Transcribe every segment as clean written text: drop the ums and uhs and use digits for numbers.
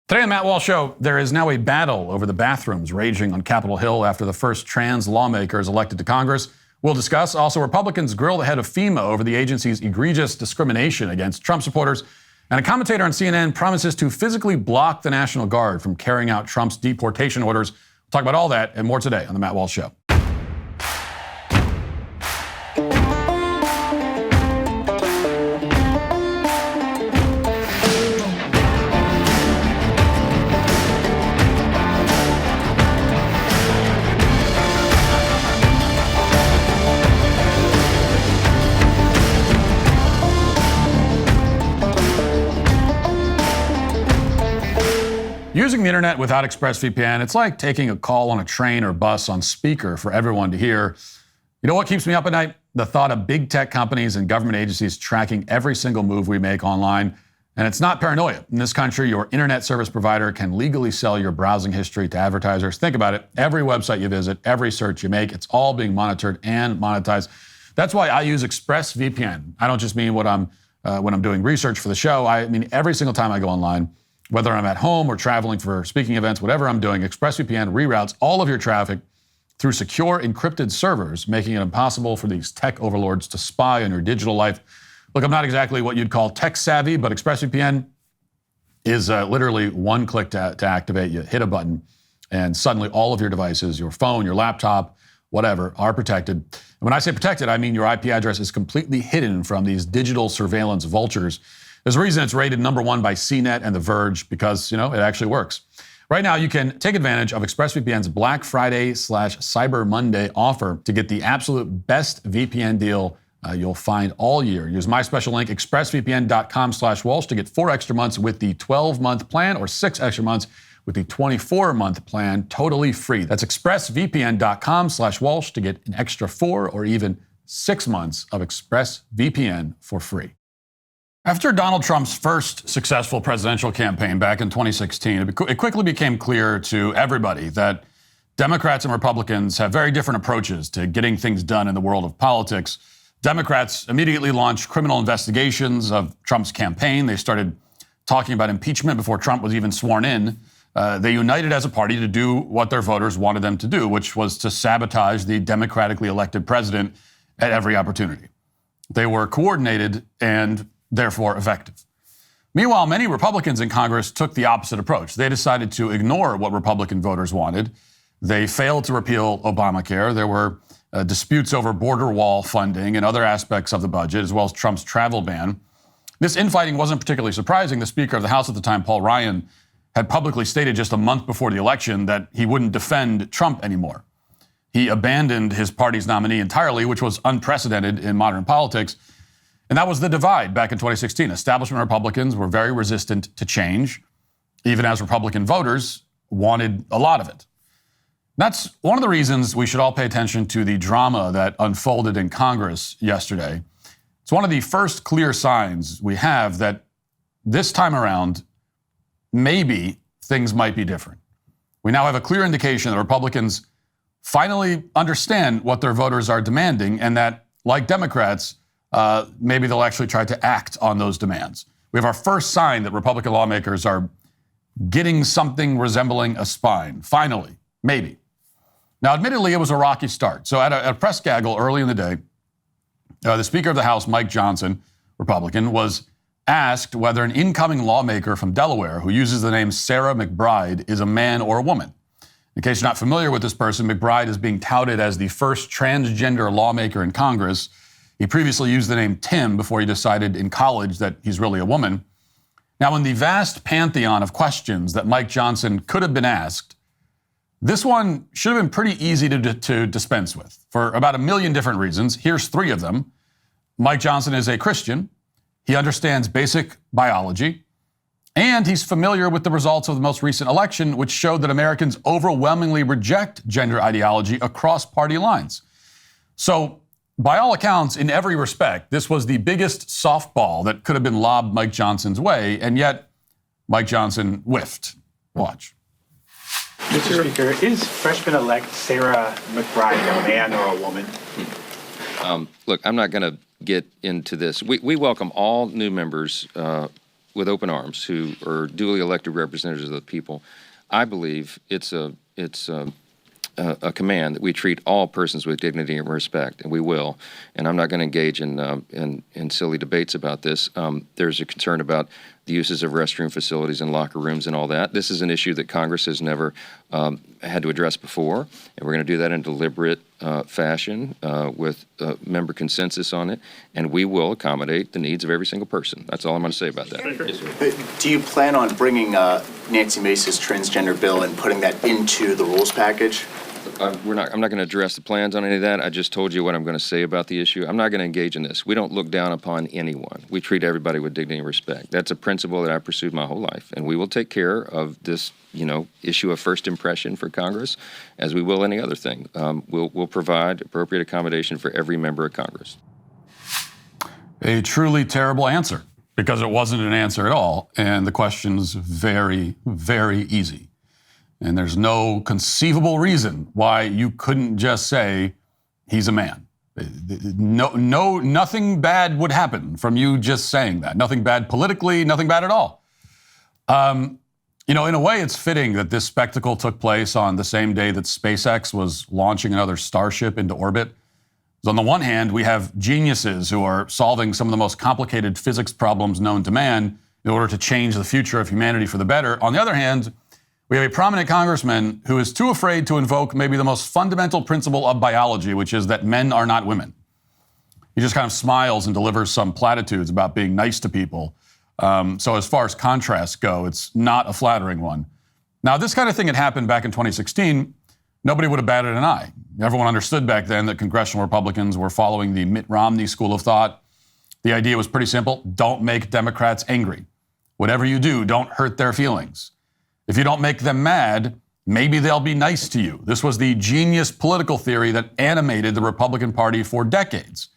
Today on the Matt Walsh Show, there is now a battle over the bathrooms raging on Capitol Hill after the first trans lawmaker is elected to Congress. We'll discuss. Also, Republicans grill the head of FEMA over the agency's egregious discrimination against Trump supporters. And a commentator on CNN promises to physically block the National Guard from carrying out Trump's deportation orders. We'll talk about all that and more today on the Matt Walsh Show. Using the internet without ExpressVPN, it's like taking a call on a train or bus on speaker for everyone to hear. You know what keeps me up at night? The thought of big tech companies and government agencies tracking every single move we make online. And it's not paranoia. In this country, your internet service provider can legally sell your browsing history to advertisers. Think about it. Every website you visit, every search you make, it's all being monitored and monetized. That's why I use ExpressVPN. I don't just mean when I'm doing research for the show. I mean every single time I go online. Whether I'm at home or traveling for speaking events, whatever I'm doing, ExpressVPN reroutes all of your traffic through secure encrypted servers, making it impossible for these tech overlords to spy on your digital life. Look, I'm not exactly what you'd call tech savvy, but ExpressVPN is literally one click to activate. You hit a button, and suddenly all of your devices, your phone, your laptop, whatever, are protected. And when I say protected, I mean your IP address is completely hidden from these digital surveillance vultures. There's a reason it's rated #1 by CNET and The Verge because, it actually works. Right now, you can take advantage of ExpressVPN's Black Friday/Cyber Monday offer to get the absolute best VPN deal you'll find all year. Use my special link, expressvpn.com/Walsh, to get 4 extra months with the 12-month plan or 6 extra months with the 24-month plan, totally free. That's expressvpn.com/Walsh to get an extra 4 or even 6 months of ExpressVPN for free. After Donald Trump's first successful presidential campaign back in 2016, it quickly became clear to everybody that Democrats and Republicans have very different approaches to getting things done in the world of politics. Democrats immediately launched criminal investigations of Trump's campaign. They started talking about impeachment before Trump was even sworn in. They united as a party to do what their voters wanted them to do, which was to sabotage the democratically elected president at every opportunity. They were coordinated and therefore effective. Meanwhile, many Republicans in Congress took the opposite approach. They decided to ignore what Republican voters wanted. They failed to repeal Obamacare. There were disputes over border wall funding and other aspects of the budget, as well as Trump's travel ban. This infighting wasn't particularly surprising. The Speaker of the House at the time, Paul Ryan, had publicly stated just a month before the election that he wouldn't defend Trump anymore. He abandoned his party's nominee entirely, which was unprecedented in modern politics. And that was the divide back in 2016. Establishment Republicans were very resistant to change, even as Republican voters wanted a lot of it. That's one of the reasons we should all pay attention to the drama that unfolded in Congress yesterday. It's one of the first clear signs we have that this time around, maybe things might be different. We now have a clear indication that Republicans finally understand what their voters are demanding, and that, like Democrats, maybe they'll actually try to act on those demands. We have our first sign that Republican lawmakers are getting something resembling a spine. Finally, maybe. Now, admittedly, it was a rocky start. So at a press gaggle early in the day, the Speaker of the House, Mike Johnson, Republican, was asked whether an incoming lawmaker from Delaware who uses the name Sarah McBride is a man or a woman. In case you're not familiar with this person, McBride is being touted as the first transgender lawmaker in Congress. He previously used the name Tim before he decided in college that he's really a woman. Now, in the vast pantheon of questions that Mike Johnson could have been asked, this one should have been pretty easy to dispense with for about 1 million different reasons. Here's 3 of them. Mike Johnson is a Christian. He understands basic biology. And he's familiar with the results of the most recent election, which showed that Americans overwhelmingly reject gender ideology across party lines. So, by all accounts, in every respect, this was the biggest softball that could have been lobbed Mike Johnson's way, and yet Mike Johnson whiffed. Watch. Mr. Speaker, is freshman-elect Sarah McBride a man or a woman? Look, I'm not going to get into this. We welcome all new members with open arms, who are duly elected representatives of the people, I believe it's a command that we treat all persons with dignity and respect, and we will. And I'm not going to engage in silly debates about this. There's a concern about the uses of restroom facilities and locker rooms and all that. This is an issue that Congress has never had to address before, and we're going to do that in deliberate fashion with member consensus on it, and we will accommodate the needs of every single person. That's all I'm going to say about that. Yes, do you plan on bringing Nancy Mace's transgender bill and putting that into the rules package? I'm not going to address the plans on any of that. I just told you what I'm going to say about the issue. I'm not going to engage in this. We don't look down upon anyone. We treat everybody with dignity and respect. That's a principle that I've pursued my whole life, and we will take care of this, issue of first impression for Congress, as we will any other thing. We'll provide appropriate accommodation for every member of Congress. A truly terrible answer, because it wasn't an answer at all, and the question's very, very easy. And there's no conceivable reason why you couldn't just say he's a man. Nothing bad would happen from you just saying that. Nothing bad politically, nothing bad at all. In a way, it's fitting that this spectacle took place on the same day that SpaceX was launching another Starship into orbit. So on the one hand, we have geniuses who are solving some of the most complicated physics problems known to man in order to change the future of humanity for the better. On the other hand, we have a prominent congressman who is too afraid to invoke maybe the most fundamental principle of biology, which is that men are not women. He just kind of smiles and delivers some platitudes about being nice to people. So as far as contrasts go, it's not a flattering one. Now, if this kind of thing had happened back in 2016, nobody would have batted an eye. Everyone understood back then that congressional Republicans were following the Mitt Romney school of thought. The idea was pretty simple. Don't make Democrats angry. Whatever you do, don't hurt their feelings. If you don't make them mad, maybe they'll be nice to you. This was the genius political theory that animated the Republican Party for decades.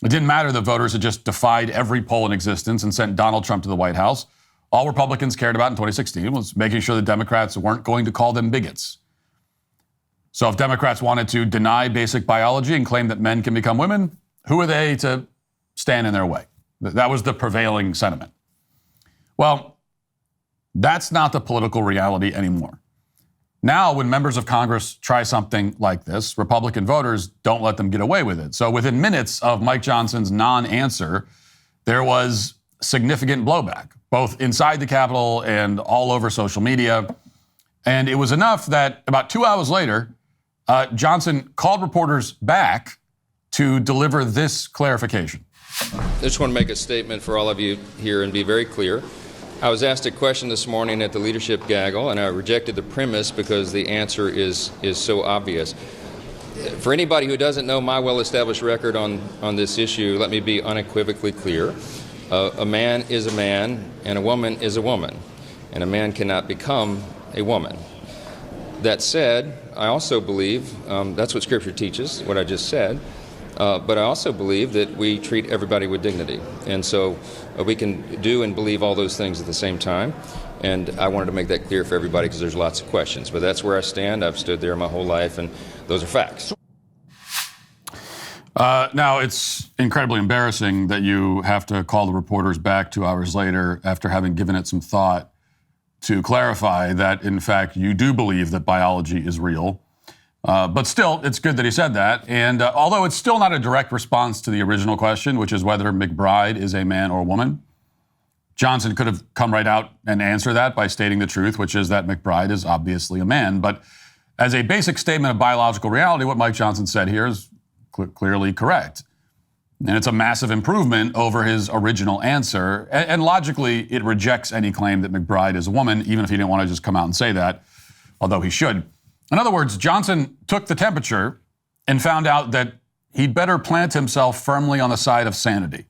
It didn't matter that voters had just defied every poll in existence and sent Donald Trump to the White House. All Republicans cared about in 2016 was making sure the Democrats weren't going to call them bigots. So if Democrats wanted to deny basic biology and claim that men can become women, who are they to stand in their way? That was the prevailing sentiment. Well, that's not the political reality anymore. Now, when members of Congress try something like this, Republican voters don't let them get away with it. So within minutes of Mike Johnson's non-answer, there was significant blowback, both inside the Capitol and all over social media. And it was enough that about 2 hours later, Johnson called reporters back to deliver this clarification. I just want to make a statement for all of you here and be very clear. I was asked a question this morning at the leadership gaggle, and I rejected the premise because the answer is so obvious. For anybody who doesn't know my well-established record on this issue, let me be unequivocally clear. A man is a man, and a woman is a woman, and a man cannot become a woman. That said, I also believe, that's what Scripture teaches, what I just said, but I also believe that we treat everybody with dignity. And so we can do and believe all those things at the same time. And I wanted to make that clear for everybody because there's lots of questions. But that's where I stand. I've stood there my whole life, and those are facts. Now, it's incredibly embarrassing that you have to call the reporters back 2 hours later after having given it some thought to clarify that, in fact, you do believe that biology is real. But still, it's good that he said that. And although it's still not a direct response to the original question, which is whether McBride is a man or a woman, Johnson could have come right out and answered that by stating the truth, which is that McBride is obviously a man. But as a basic statement of biological reality, what Mike Johnson said here is clearly correct. And it's a massive improvement over his original answer. And logically, it rejects any claim that McBride is a woman, even if he didn't want to just come out and say that, although he should. In other words, Johnson took the temperature and found out that he'd better plant himself firmly on the side of sanity.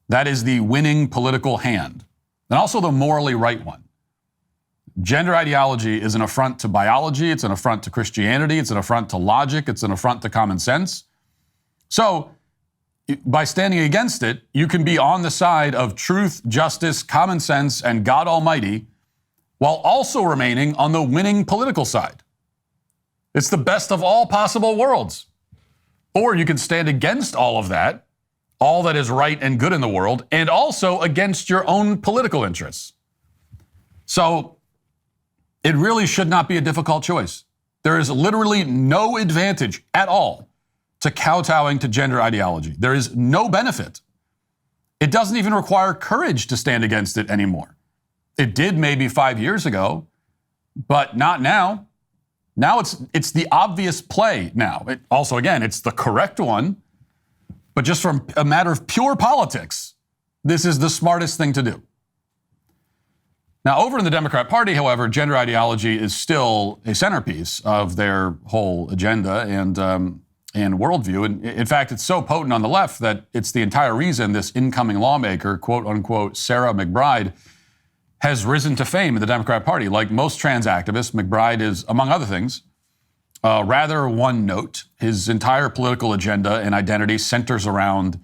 That is the winning political hand, and also the morally right one. Gender ideology is an affront to biology, it's an affront to Christianity, it's an affront to logic, it's an affront to common sense. So, by standing against it, you can be on the side of truth, justice, common sense, and God Almighty, while also remaining on the winning political side. It's the best of all possible worlds. Or you can stand against all of that, all that is right and good in the world, and also against your own political interests. So it really should not be a difficult choice. There is literally no advantage at all to kowtowing to gender ideology. There is no benefit. It doesn't even require courage to stand against it anymore. It did maybe 5 years ago, but not now. Now it's the obvious play now. Also, again, it's the correct one, but just from a matter of pure politics, this is the smartest thing to do. Now, over in the Democrat Party, however, gender ideology is still a centerpiece of their whole agenda and worldview. And in fact, it's so potent on the left that it's the entire reason this incoming lawmaker, quote unquote, Sarah McBride, has risen to fame in the Democrat Party. Like most trans activists, McBride is, among other things, rather one note. His entire political agenda and identity centers around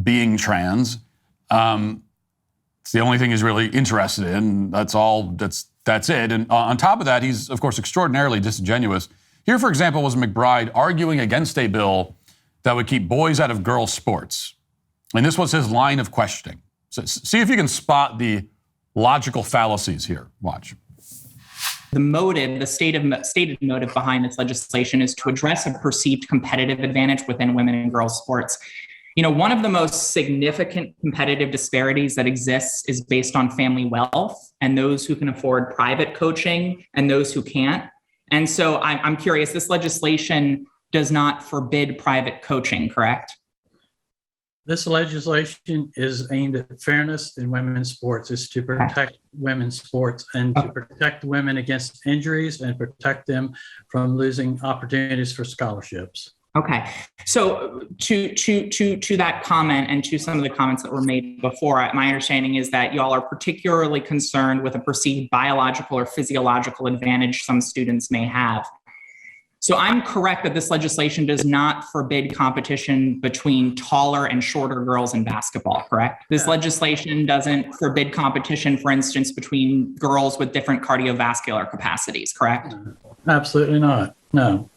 being trans. It's the only thing he's really interested in. That's all. That's it. And on top of that, he's, of course, extraordinarily disingenuous. Here, for example, was McBride arguing against a bill that would keep boys out of girls' sports. And this was his line of questioning. So see if you can spot the logical fallacies here. Watch. The motive, the stated motive behind this legislation is to address a perceived competitive advantage within women and girls sports. You know, one of the most significant competitive disparities that exists is based on family wealth and those who can afford private coaching and those who can't. And so I'm curious, this legislation does not forbid private coaching, correct? This legislation is aimed at fairness in women's sports. It's to protect women's sports and to protect women against injuries and protect them from losing opportunities for scholarships. Okay. So to that comment and to some of the comments that were made before, my understanding is that y'all are particularly concerned with a perceived biological or physiological advantage some students may have. So I'm correct that this legislation does not forbid competition between taller and shorter girls in basketball, correct? This legislation doesn't forbid competition, for instance, between girls with different cardiovascular capacities, correct? Absolutely not. No.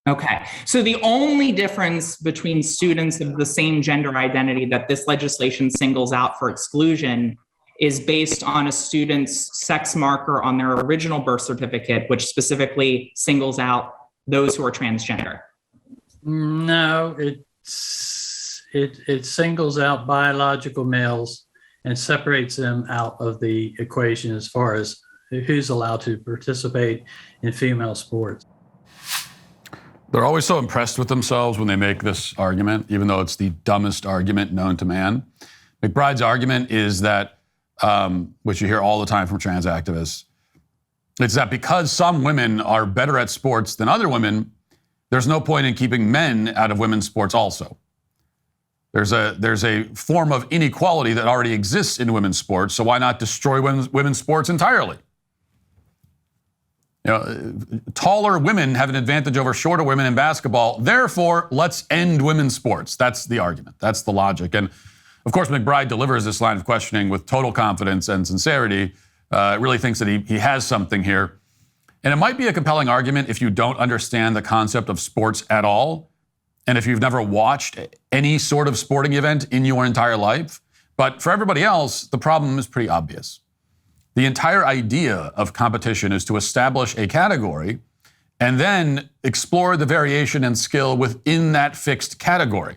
Okay. So the only difference between students of the same gender identity that this legislation singles out for exclusion is based on a student's sex marker on their original birth certificate, which specifically singles out those who are transgender. No, it singles out biological males and separates them out of the equation as far as who's allowed to participate in female sports. They're always so impressed with themselves when they make this argument, even though it's the dumbest argument known to man. McBride's argument is that, which you hear all the time from trans activists, it's that because some women are better at sports than other women, there's no point in keeping men out of women's sports also. There's a form of inequality that already exists in women's sports, so why not destroy women's sports entirely? You know, taller women have an advantage over shorter women in basketball. Therefore, let's end women's sports. That's the argument. That's the logic. And of course, McBride delivers this line of questioning with total confidence and sincerity. Really thinks that he has something here. And it might be a compelling argument if you don't understand the concept of sports at all, and if you've never watched any sort of sporting event in your entire life. But for everybody else, the problem is pretty obvious. The entire idea of competition is to establish a category and then explore the variation and skill within that fixed category.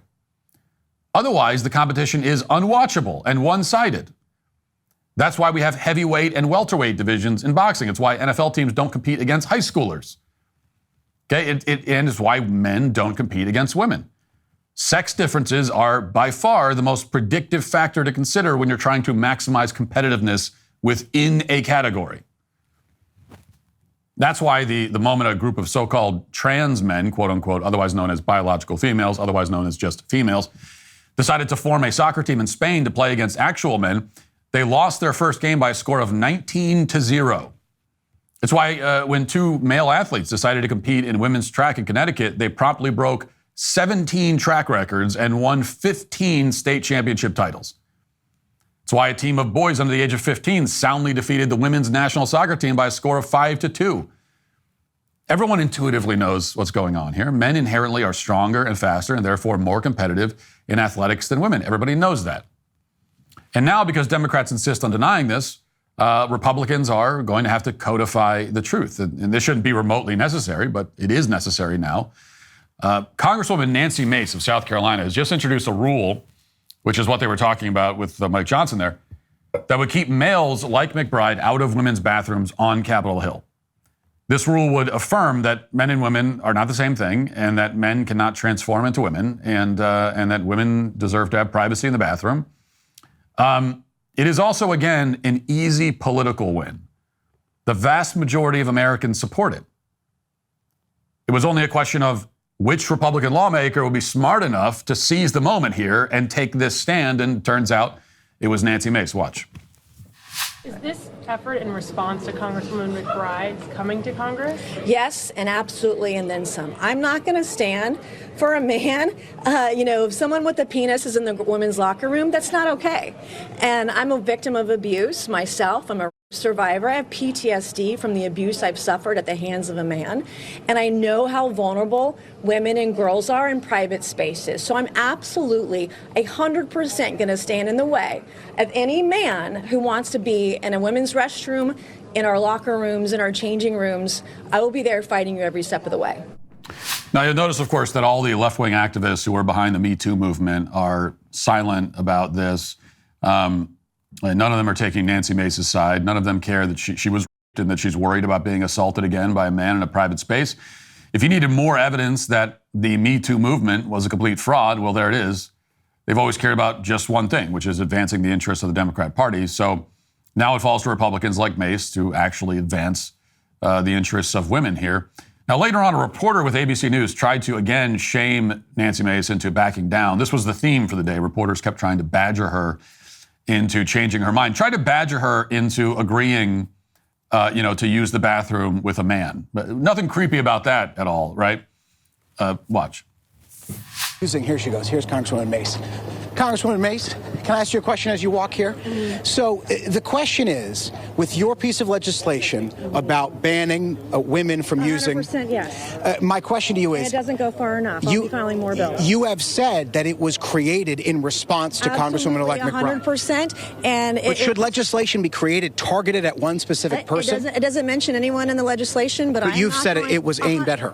Otherwise, the competition is unwatchable and one-sided. That's why we have heavyweight and welterweight divisions in boxing. It's why NFL teams don't compete against high schoolers. Okay, and it's why men don't compete against women. Sex differences are by far the most predictive factor to consider when you're trying to maximize competitiveness within a category. That's why the moment a group of so-called trans men, quote unquote, otherwise known as biological females, otherwise known as just females, decided to form a soccer team in Spain to play against actual men, they lost their first game by a score of 19-0. It's why when two male athletes decided to compete in women's track in Connecticut, they promptly broke 17 track records and won 15 state championship titles. It's why a team of boys under the age of 15 soundly defeated the women's national soccer team by a score of 5-2. everyone intuitively knows what's going on here. Men inherently are stronger and faster and therefore more competitive in athletics than women. Everybody knows that. And now, because Democrats insist on denying this, Republicans are going to have to codify the truth. And this shouldn't be remotely necessary, but it is necessary now. Congresswoman Nancy Mace of South Carolina has just introduced a rule, which is what they were talking about with Mike Johnson there, that would keep males like McBride out of women's bathrooms on Capitol Hill. This rule would affirm that men and women are not the same thing, and that men cannot transform into women, and that women deserve to have privacy in the bathroom. It is also, again, an easy political win. The vast majority of Americans support it. It was only a question of which Republican lawmaker would be smart enough to seize the moment here and take this stand, and it turns out it was Nancy Mace. Watch. Is this effort in response to Congresswoman McBride's coming to Congress? Yes, and absolutely, and then some. I'm not going to stand for a man, if someone with a penis is in the women's locker room, that's not okay. And I'm a victim of abuse myself. I'm a survivor. I have PTSD from the abuse I've suffered at the hands of a man. And I know how vulnerable women and girls are in private spaces. So I'm absolutely 100% going to stand in the way of any man who wants to be in a women's restroom, in our locker rooms, in our changing rooms. I will be there fighting you every step of the way. Now, you'll notice, of course, that all the left-wing activists who are behind the Me Too movement are silent about this. None of them are taking Nancy Mace's side. None of them care that she was raped and that she's worried about being assaulted again by a man in a private space. If you needed more evidence that the Me Too movement was a complete fraud, well, there it is. They've always cared about just one thing, which is advancing the interests of the Democrat Party. So now it falls to Republicans like Mace to actually advance the interests of women here. Now, later on, a reporter with ABC News tried to, again, shame Nancy Mace into backing down. This was the theme for the day. Reporters kept trying to badger her into changing her mind, tried to badger her into agreeing, to use the bathroom with a man. But nothing creepy about that at all, right? Watch. Here she goes. Here's Congresswoman Mace. Congresswoman Mace, can I ask you a question as you walk here? So the question is, with your piece of legislation about banning women from using... 100% yes. My question to you is... And it doesn't go far enough. I'll be filing more bills. You have said that it was created in response to Congresswoman-elect McBride. 100%. And but should legislation be created targeted at one specific person? It doesn't mention anyone in the legislation, but you've said it was aimed at her.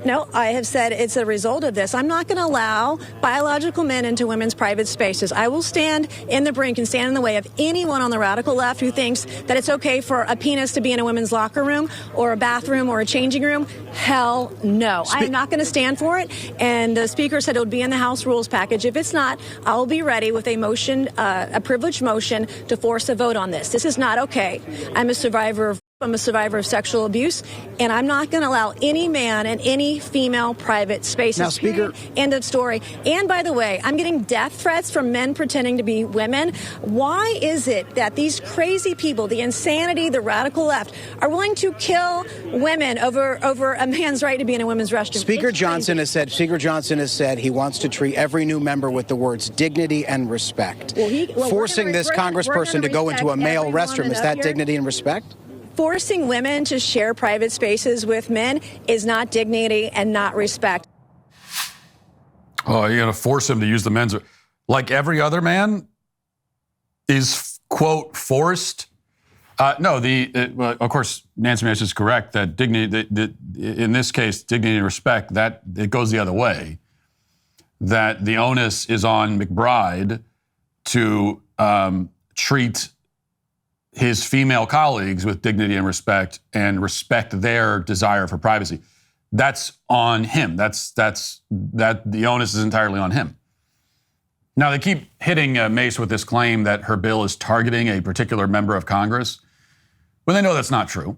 No, I have said it's a result of this. I'm not going to allow biological men into women's private spaces. I will stand in the brink and stand in the way of anyone on the radical left who thinks that it's okay for a penis to be in a women's locker room or a bathroom or a changing room. Hell no. I am not going to stand for it. And the Speaker said it would be in the House rules package. If it's not, I'll be ready with a motion, a privileged motion to force a vote on this. This is not okay. I'm a survivor of sexual abuse, and I'm not going to allow any man in any female private spaces. Now, Speaker, end of story. And by the way, I'm getting death threats from men pretending to be women. Why is it that these crazy people, the insanity, the radical left, are willing to kill women over a man's right to be in a women's restroom? Speaker Johnson has said he wants to treat every new member with the words dignity and respect. Forcing this congressperson to go into a male restroom, is that dignity and respect? Forcing women to share private spaces with men is not dignity and not respect. Oh, you're going to force him to use the men's... Like every other man is, quote, forced? No, of course, Nancy Mace is correct that dignity, in this case, dignity and respect, that it goes the other way. That the onus is on McBride to treat his female colleagues with dignity and respect their desire for privacy. That's on him. The onus is entirely on him. Now, they keep hitting Mace with this claim that her bill is targeting a particular member of Congress. Well, they know that's not true.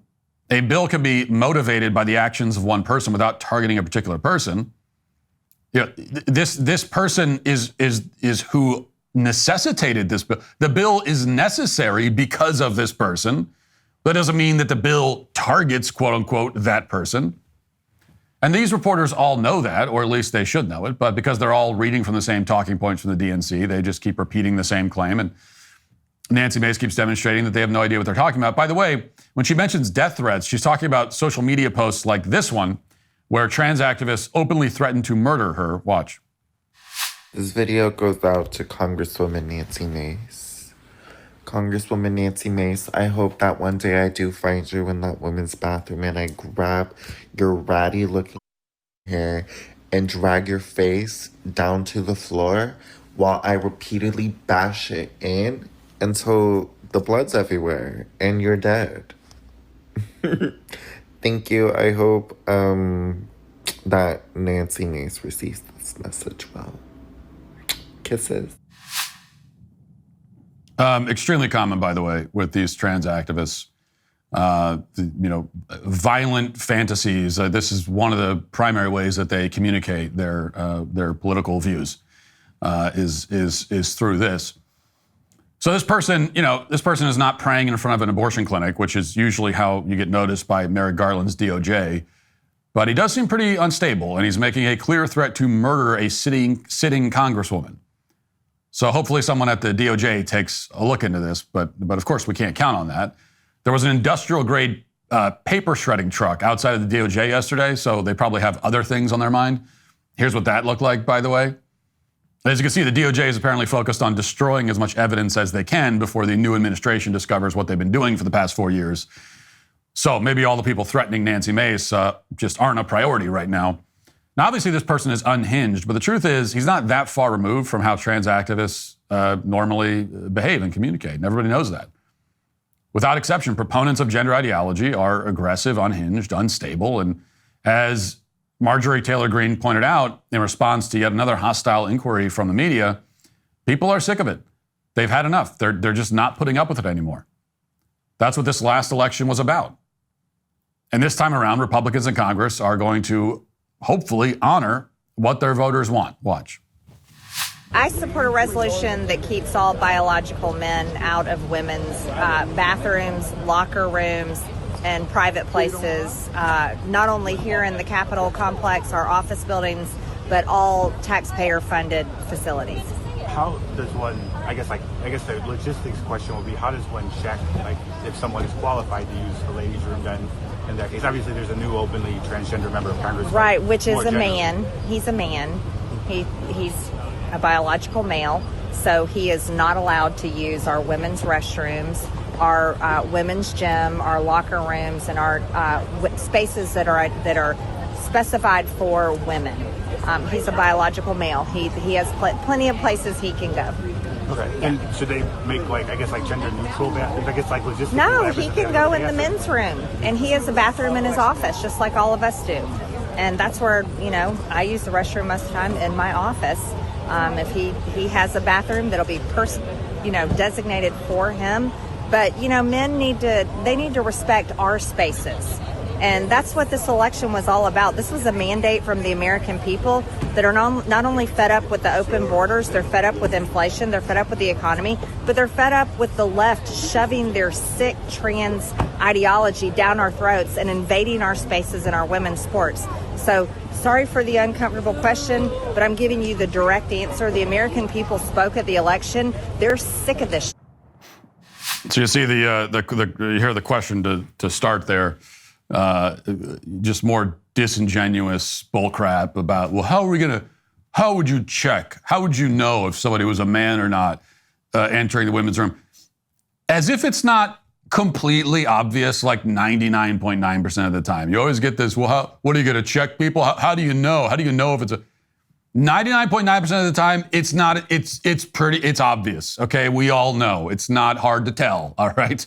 A bill can be motivated by the actions of one person without targeting a particular person. This person is who necessitated this bill. The bill is necessary because of this person. That doesn't mean that the bill targets, quote unquote, that person. And these reporters all know that, or at least they should know it, but because they're all reading from the same talking points from the DNC, they just keep repeating the same claim. And Nancy Mace keeps demonstrating that they have no idea what they're talking about. By the way, when she mentions death threats, she's talking about social media posts like this one, where trans activists openly threaten to murder her. Watch. This video goes out to Congresswoman Nancy Mace. Congresswoman Nancy Mace, I hope that one day I do find you in that women's bathroom and I grab your ratty looking hair and drag your face down to the floor while I repeatedly bash it in until the blood's everywhere and you're dead. Thank you. I hope that Nancy Mace receives this message well. Kisses. Extremely common, by the way, with these trans activists. Violent fantasies. This is one of the primary ways that they communicate their political views. Is through this. So this person is not praying in front of an abortion clinic, which is usually how you get noticed by Merrick Garland's DOJ. But he does seem pretty unstable, and he's making a clear threat to murder a sitting congresswoman. So hopefully someone at the DOJ takes a look into this, but of course we can't count on that. There was an industrial-grade paper shredding truck outside of the DOJ yesterday, so they probably have other things on their mind. Here's what that looked like, by the way. As you can see, the DOJ is apparently focused on destroying as much evidence as they can before the new administration discovers what they've been doing for the past 4 years. So maybe all the people threatening Nancy Mace just aren't a priority right now. Now, obviously, this person is unhinged, but the truth is he's not that far removed from how trans activists normally behave and communicate, and everybody knows that. Without exception, proponents of gender ideology are aggressive, unhinged, unstable, and as Marjorie Taylor Greene pointed out in response to yet another hostile inquiry from the media, people are sick of it. They've had enough. They're just not putting up with it anymore. That's what this last election was about. And this time around, Republicans in Congress are going to hopefully honor what their voters want. Watch. I support a resolution that keeps all biological men out of women's bathrooms, locker rooms, and private places, not only here in the Capitol complex, our office buildings, but all taxpayer-funded facilities. How does one, I guess the logistics question would be, how does one check, if someone is qualified to use a ladies' room then in that case? Obviously, there's a new openly transgender member of Congress. Right, which is a man. He's a man. He's a biological male, so he is not allowed to use our women's restrooms, our women's gym, our locker rooms, and our spaces that are specified for women. He's a biological male. He has plenty of places he can go. Okay. Yeah. And should they make gender neutral bathrooms? Logistically. No, he can go in the men's room, and he has a bathroom in his office, just like all of us do. And that's where I use the restroom most of the time in my office. If he has a bathroom that'll be designated for him. But men need to respect our spaces. And that's what this election was all about. This was a mandate from the American people that are not only fed up with the open borders, they're fed up with inflation, they're fed up with the economy, but they're fed up with the left shoving their sick trans ideology down our throats and invading our spaces in our women's sports. So sorry for the uncomfortable question, but I'm giving you the direct answer. The American people spoke at the election. They're sick of this. So you see you hear the question to start there. Just more disingenuous bullcrap about, well, how would you check? How would you know if somebody was a man or not entering the women's room? As if it's not completely obvious, like 99.9% of the time. You always get this, well, what are you going to check people? How do you know? How do you know if it's a 99.9% of the time, it's not, it's obvious. Okay. We all know it's not hard to tell. All right.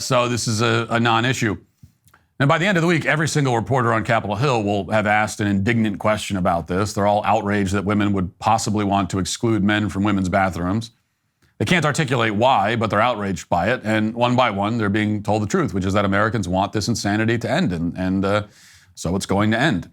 So this is a non-issue. And by the end of the week, every single reporter on Capitol Hill will have asked an indignant question about this. They're all outraged that women would possibly want to exclude men from women's bathrooms. They can't articulate why, but they're outraged by it. And one by one, they're being told the truth, which is that Americans want this insanity to end. And so it's going to end.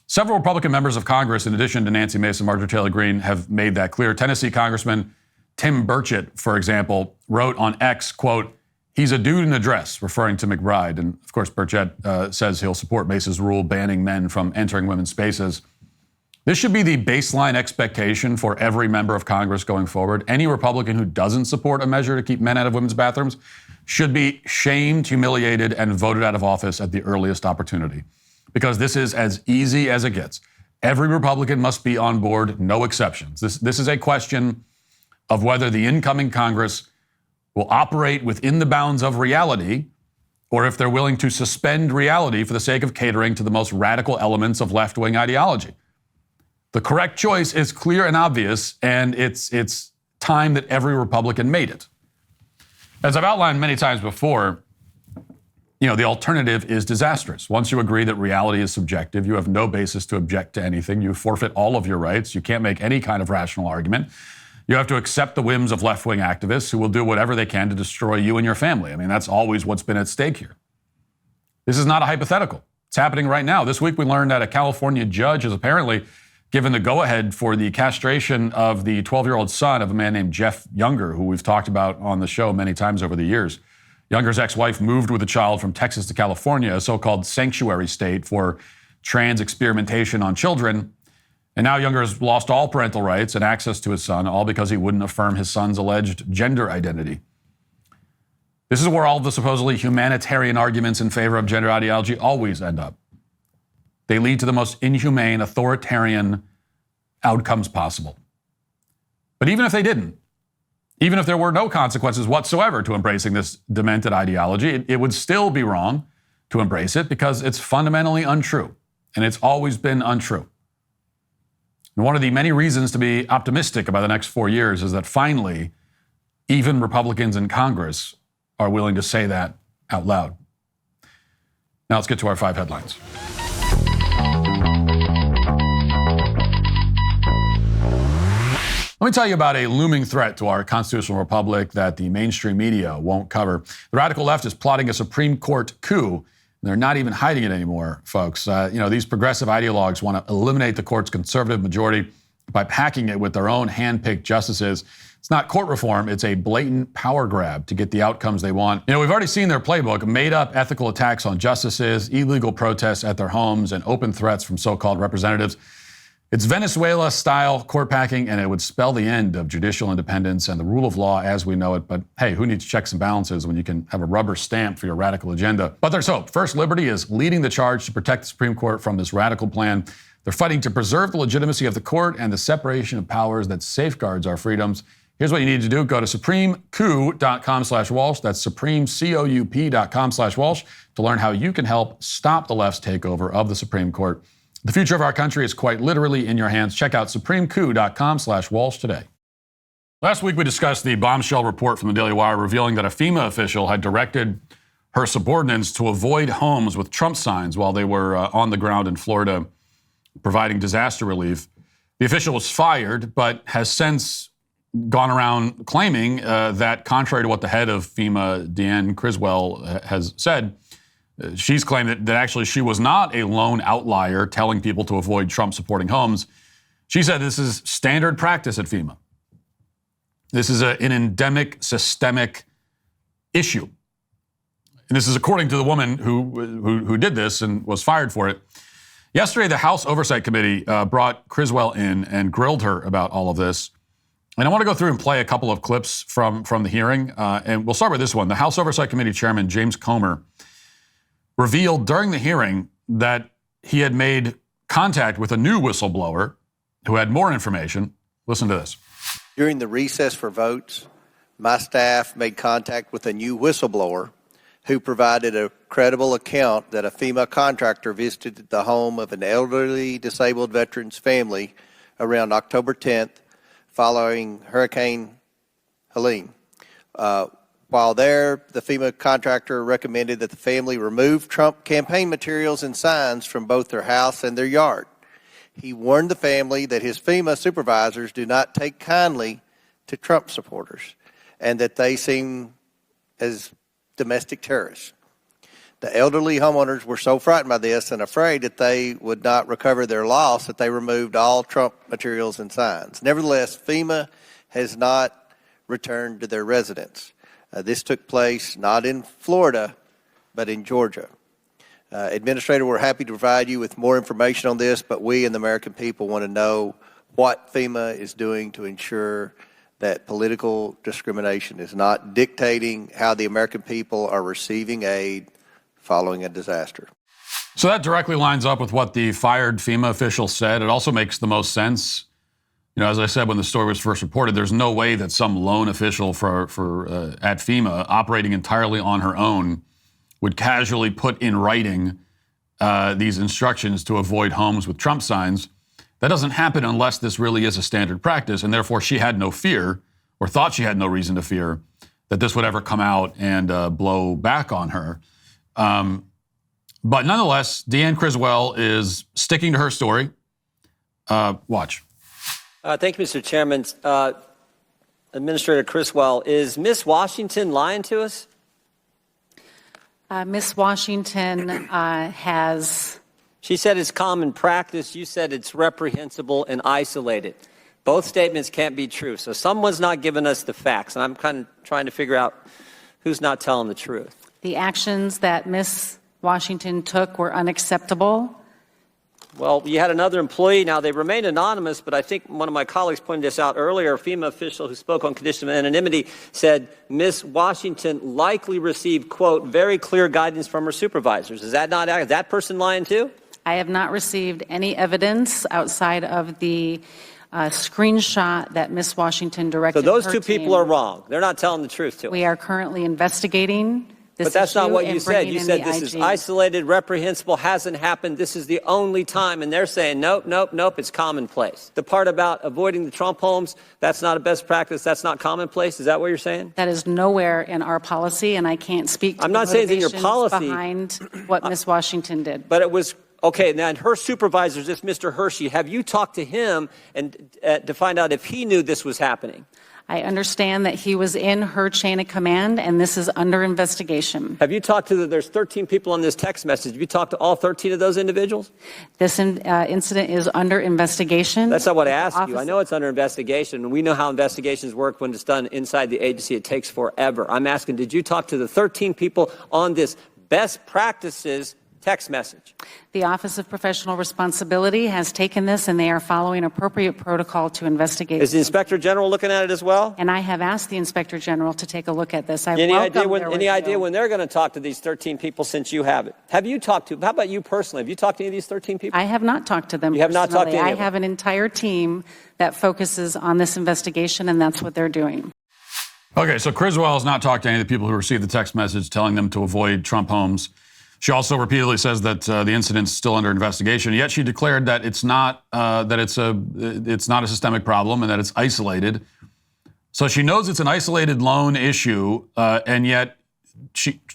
Several Republican members of Congress, in addition to Nancy Mace and Marjorie Taylor Greene, have made that clear. Tennessee Congressman Tim Burchett, for example, wrote on X, quote, "He's a dude in a dress," referring to McBride. And of course, Burchett says he'll support Mace's rule banning men from entering women's spaces. This should be the baseline expectation for every member of Congress going forward. Any Republican who doesn't support a measure to keep men out of women's bathrooms should be shamed, humiliated, and voted out of office at the earliest opportunity. Because this is as easy as it gets. Every Republican must be on board, no exceptions. This is a question of whether the incoming Congress will operate within the bounds of reality, or if they're willing to suspend reality for the sake of catering to the most radical elements of left-wing ideology. The correct choice is clear and obvious, and it's time that every Republican made it. As I've outlined many times before, the alternative is disastrous. Once you agree that reality is subjective, you have no basis to object to anything. You forfeit all of your rights. You can't make any kind of rational argument. You have to accept the whims of left-wing activists who will do whatever they can to destroy you and your family. I mean, that's always what's been at stake here. This is not a hypothetical. It's happening right now. This week we learned that a California judge has apparently given the go-ahead for the castration of the 12-year-old son of a man named Jeff Younger, who we've talked about on the show many times over the years. Younger's ex-wife moved with the child from Texas to California, a so-called sanctuary state for trans experimentation on children. And now Younger has lost all parental rights and access to his son, all because he wouldn't affirm his son's alleged gender identity. This is where all of the supposedly humanitarian arguments in favor of gender ideology always end up. They lead to the most inhumane, authoritarian outcomes possible. But even if they didn't, even if there were no consequences whatsoever to embracing this demented ideology, it would still be wrong to embrace it because it's fundamentally untrue, and it's always been untrue. And one of the many reasons to be optimistic about the next 4 years is that finally, even Republicans in Congress are willing to say that out loud. Now let's get to our 5 headlines. Let me tell you about a looming threat to our constitutional republic that the mainstream media won't cover. The radical left is plotting a Supreme Court coup, and they're not even hiding it anymore, folks. These progressive ideologues want to eliminate the court's conservative majority by packing it with their own hand-picked justices. It's not court reform, it's a blatant power grab to get the outcomes they want. We've already seen their playbook: made-up ethical attacks on justices, illegal protests at their homes, and open threats from so-called representatives. It's Venezuela-style court packing, and it would spell the end of judicial independence and the rule of law as we know it. But hey, who needs checks and balances when you can have a rubber stamp for your radical agenda? But there's hope. First Liberty is leading the charge to protect the Supreme Court from this radical plan. They're fighting to preserve the legitimacy of the court and the separation of powers that safeguards our freedoms. Here's what you need to do. Go to supremecoup.com/Walsh. That's supremecoup.com/Walsh to learn how you can help stop the left's takeover of the Supreme Court. The future of our country is quite literally in your hands. Check out supremecoup.com/Walsh today. Last week, we discussed the bombshell report from the DailyWire revealing that a FEMA official had directed her subordinates to avoid homes with Trump signs while they were on the ground in Florida providing disaster relief. The official was fired, but has since gone around claiming that, contrary to what the head of FEMA, Deanne Criswell, has said, she's claimed that actually she was not a lone outlier telling people to avoid Trump-supporting homes. She said this is standard practice at FEMA. This is an endemic, systemic issue. And this is according to the woman who did this and was fired for it. Yesterday, the House Oversight Committee brought Criswell in and grilled her about all of this. And I want to go through and play a couple of clips from the hearing. And we'll start with this one. The House Oversight Committee Chairman, James Comer, revealed during the hearing that he had made contact with a new whistleblower who had more information. Listen to this. During the recess for votes, my staff made contact with a new whistleblower who provided a credible account that a FEMA contractor visited the home of an elderly disabled veteran's family around October 10th following Hurricane Helene. While there, the FEMA contractor recommended that the family remove Trump campaign materials and signs from both their house and their yard. He warned the family that his FEMA supervisors do not take kindly to Trump supporters and that they seem as domestic terrorists. The elderly homeowners were so frightened by this and afraid that they would not recover their loss that they removed all Trump materials and signs. Nevertheless, FEMA has not returned to their residence. This took place not in Florida, but in Georgia. Administrator, we're happy to provide you with more information on this, but we and the American people want to know what FEMA is doing to ensure that political discrimination is not dictating how the American people are receiving aid following a disaster. So that directly lines up with what the fired FEMA official said. It also makes the most sense. You know, as I said when the story was first reported, there's no way that some lone official at FEMA operating entirely on her own would casually put in writing these instructions to avoid homes with Trump signs. That doesn't happen unless this really is a standard practice, and therefore she had no fear, or thought she had no reason to fear, that this would ever come out and blow back on her. But nonetheless, Deanne Criswell is sticking to her story. Watch. Thank you, Mr. Chairman. Administrator Criswell, is Miss Washington lying to us? Miss Washington has... She said it's common practice. You said it's reprehensible and isolated. Both statements can't be true. So someone's not giving us the facts. And I'm kind of trying to figure out who's not telling the truth. The actions that Miss Washington took were unacceptable. Well, you had another employee. Now, they remain anonymous, but I think one of my colleagues pointed this out earlier. A FEMA official who spoke on condition of anonymity said Miss Washington likely received, quote, very clear guidance from her supervisors. Is that person lying too? I have not received any evidence outside of the screenshot that Miss Washington directed. So those her two team. people are wrong. They're not telling the truth to us. We are currently investigating this But that's not issue what you and said. bringing You in said the this is IG. isolated, reprehensible, hasn't happened. This is the only time. And they're saying, nope, nope, nope, it's commonplace. The part about avoiding the Trump homes, that's not a best practice. That's not commonplace. Is that what you're saying? That is nowhere in our policy, and I can't speak to I'm not the saying it's in your motivations policy. behind what Miss Washington did. But it was, okay, now her supervisor, this Mr. Hershey, have you talked to him and to find out if he knew this was happening? I understand that he was in her chain of command, and this is under investigation. Have you talked to there's 13 people on this text message. Have you talked to all 13 of those individuals? This incident is under investigation. That's not what I asked you. I know it's under investigation, and we know how investigations work when it's done inside the agency. It takes forever. I'm asking, did you talk to the 13 people on this best practices text message? The Office of Professional Responsibility has taken this, and they are following appropriate protocol to investigate. Is the Inspector General looking at it as well? And I have asked the Inspector General to take a look at this. Any idea when they're going to talk to these 13 people since you have it? Have you talked to, how about you personally? Have you talked to any of these 13 people? I have not talked to them. You have not talked to any I of them? have an entire team that focuses on this investigation, and that's what they're doing. Okay, so Criswell has not talked to any of the people who received the text message telling them to avoid Trump homes. She also repeatedly says that the incident's still under investigation. Yet she declared that it's not it's not a systemic problem and that it's isolated. So she knows it's an isolated lone issue, and yet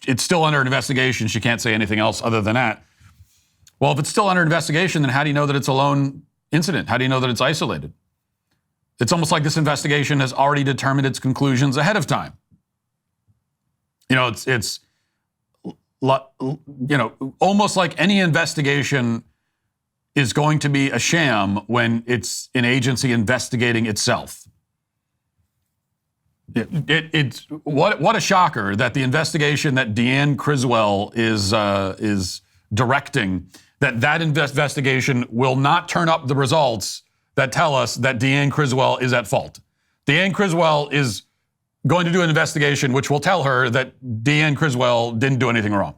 it's still under investigation. She can't say anything else other than that. Well, if it's still under investigation, then how do you know that it's a lone incident? How do you know that it's isolated? It's almost like this investigation has already determined its conclusions ahead of time. You know, it's almost like any investigation is going to be a sham when it's an agency investigating itself. It's what a shocker that the investigation that Deanne Criswell is directing, that investigation will not turn up the results that tell us that Deanne Criswell is at fault. Deanne Criswell is going to do an investigation which will tell her that Deanne Criswell didn't do anything wrong.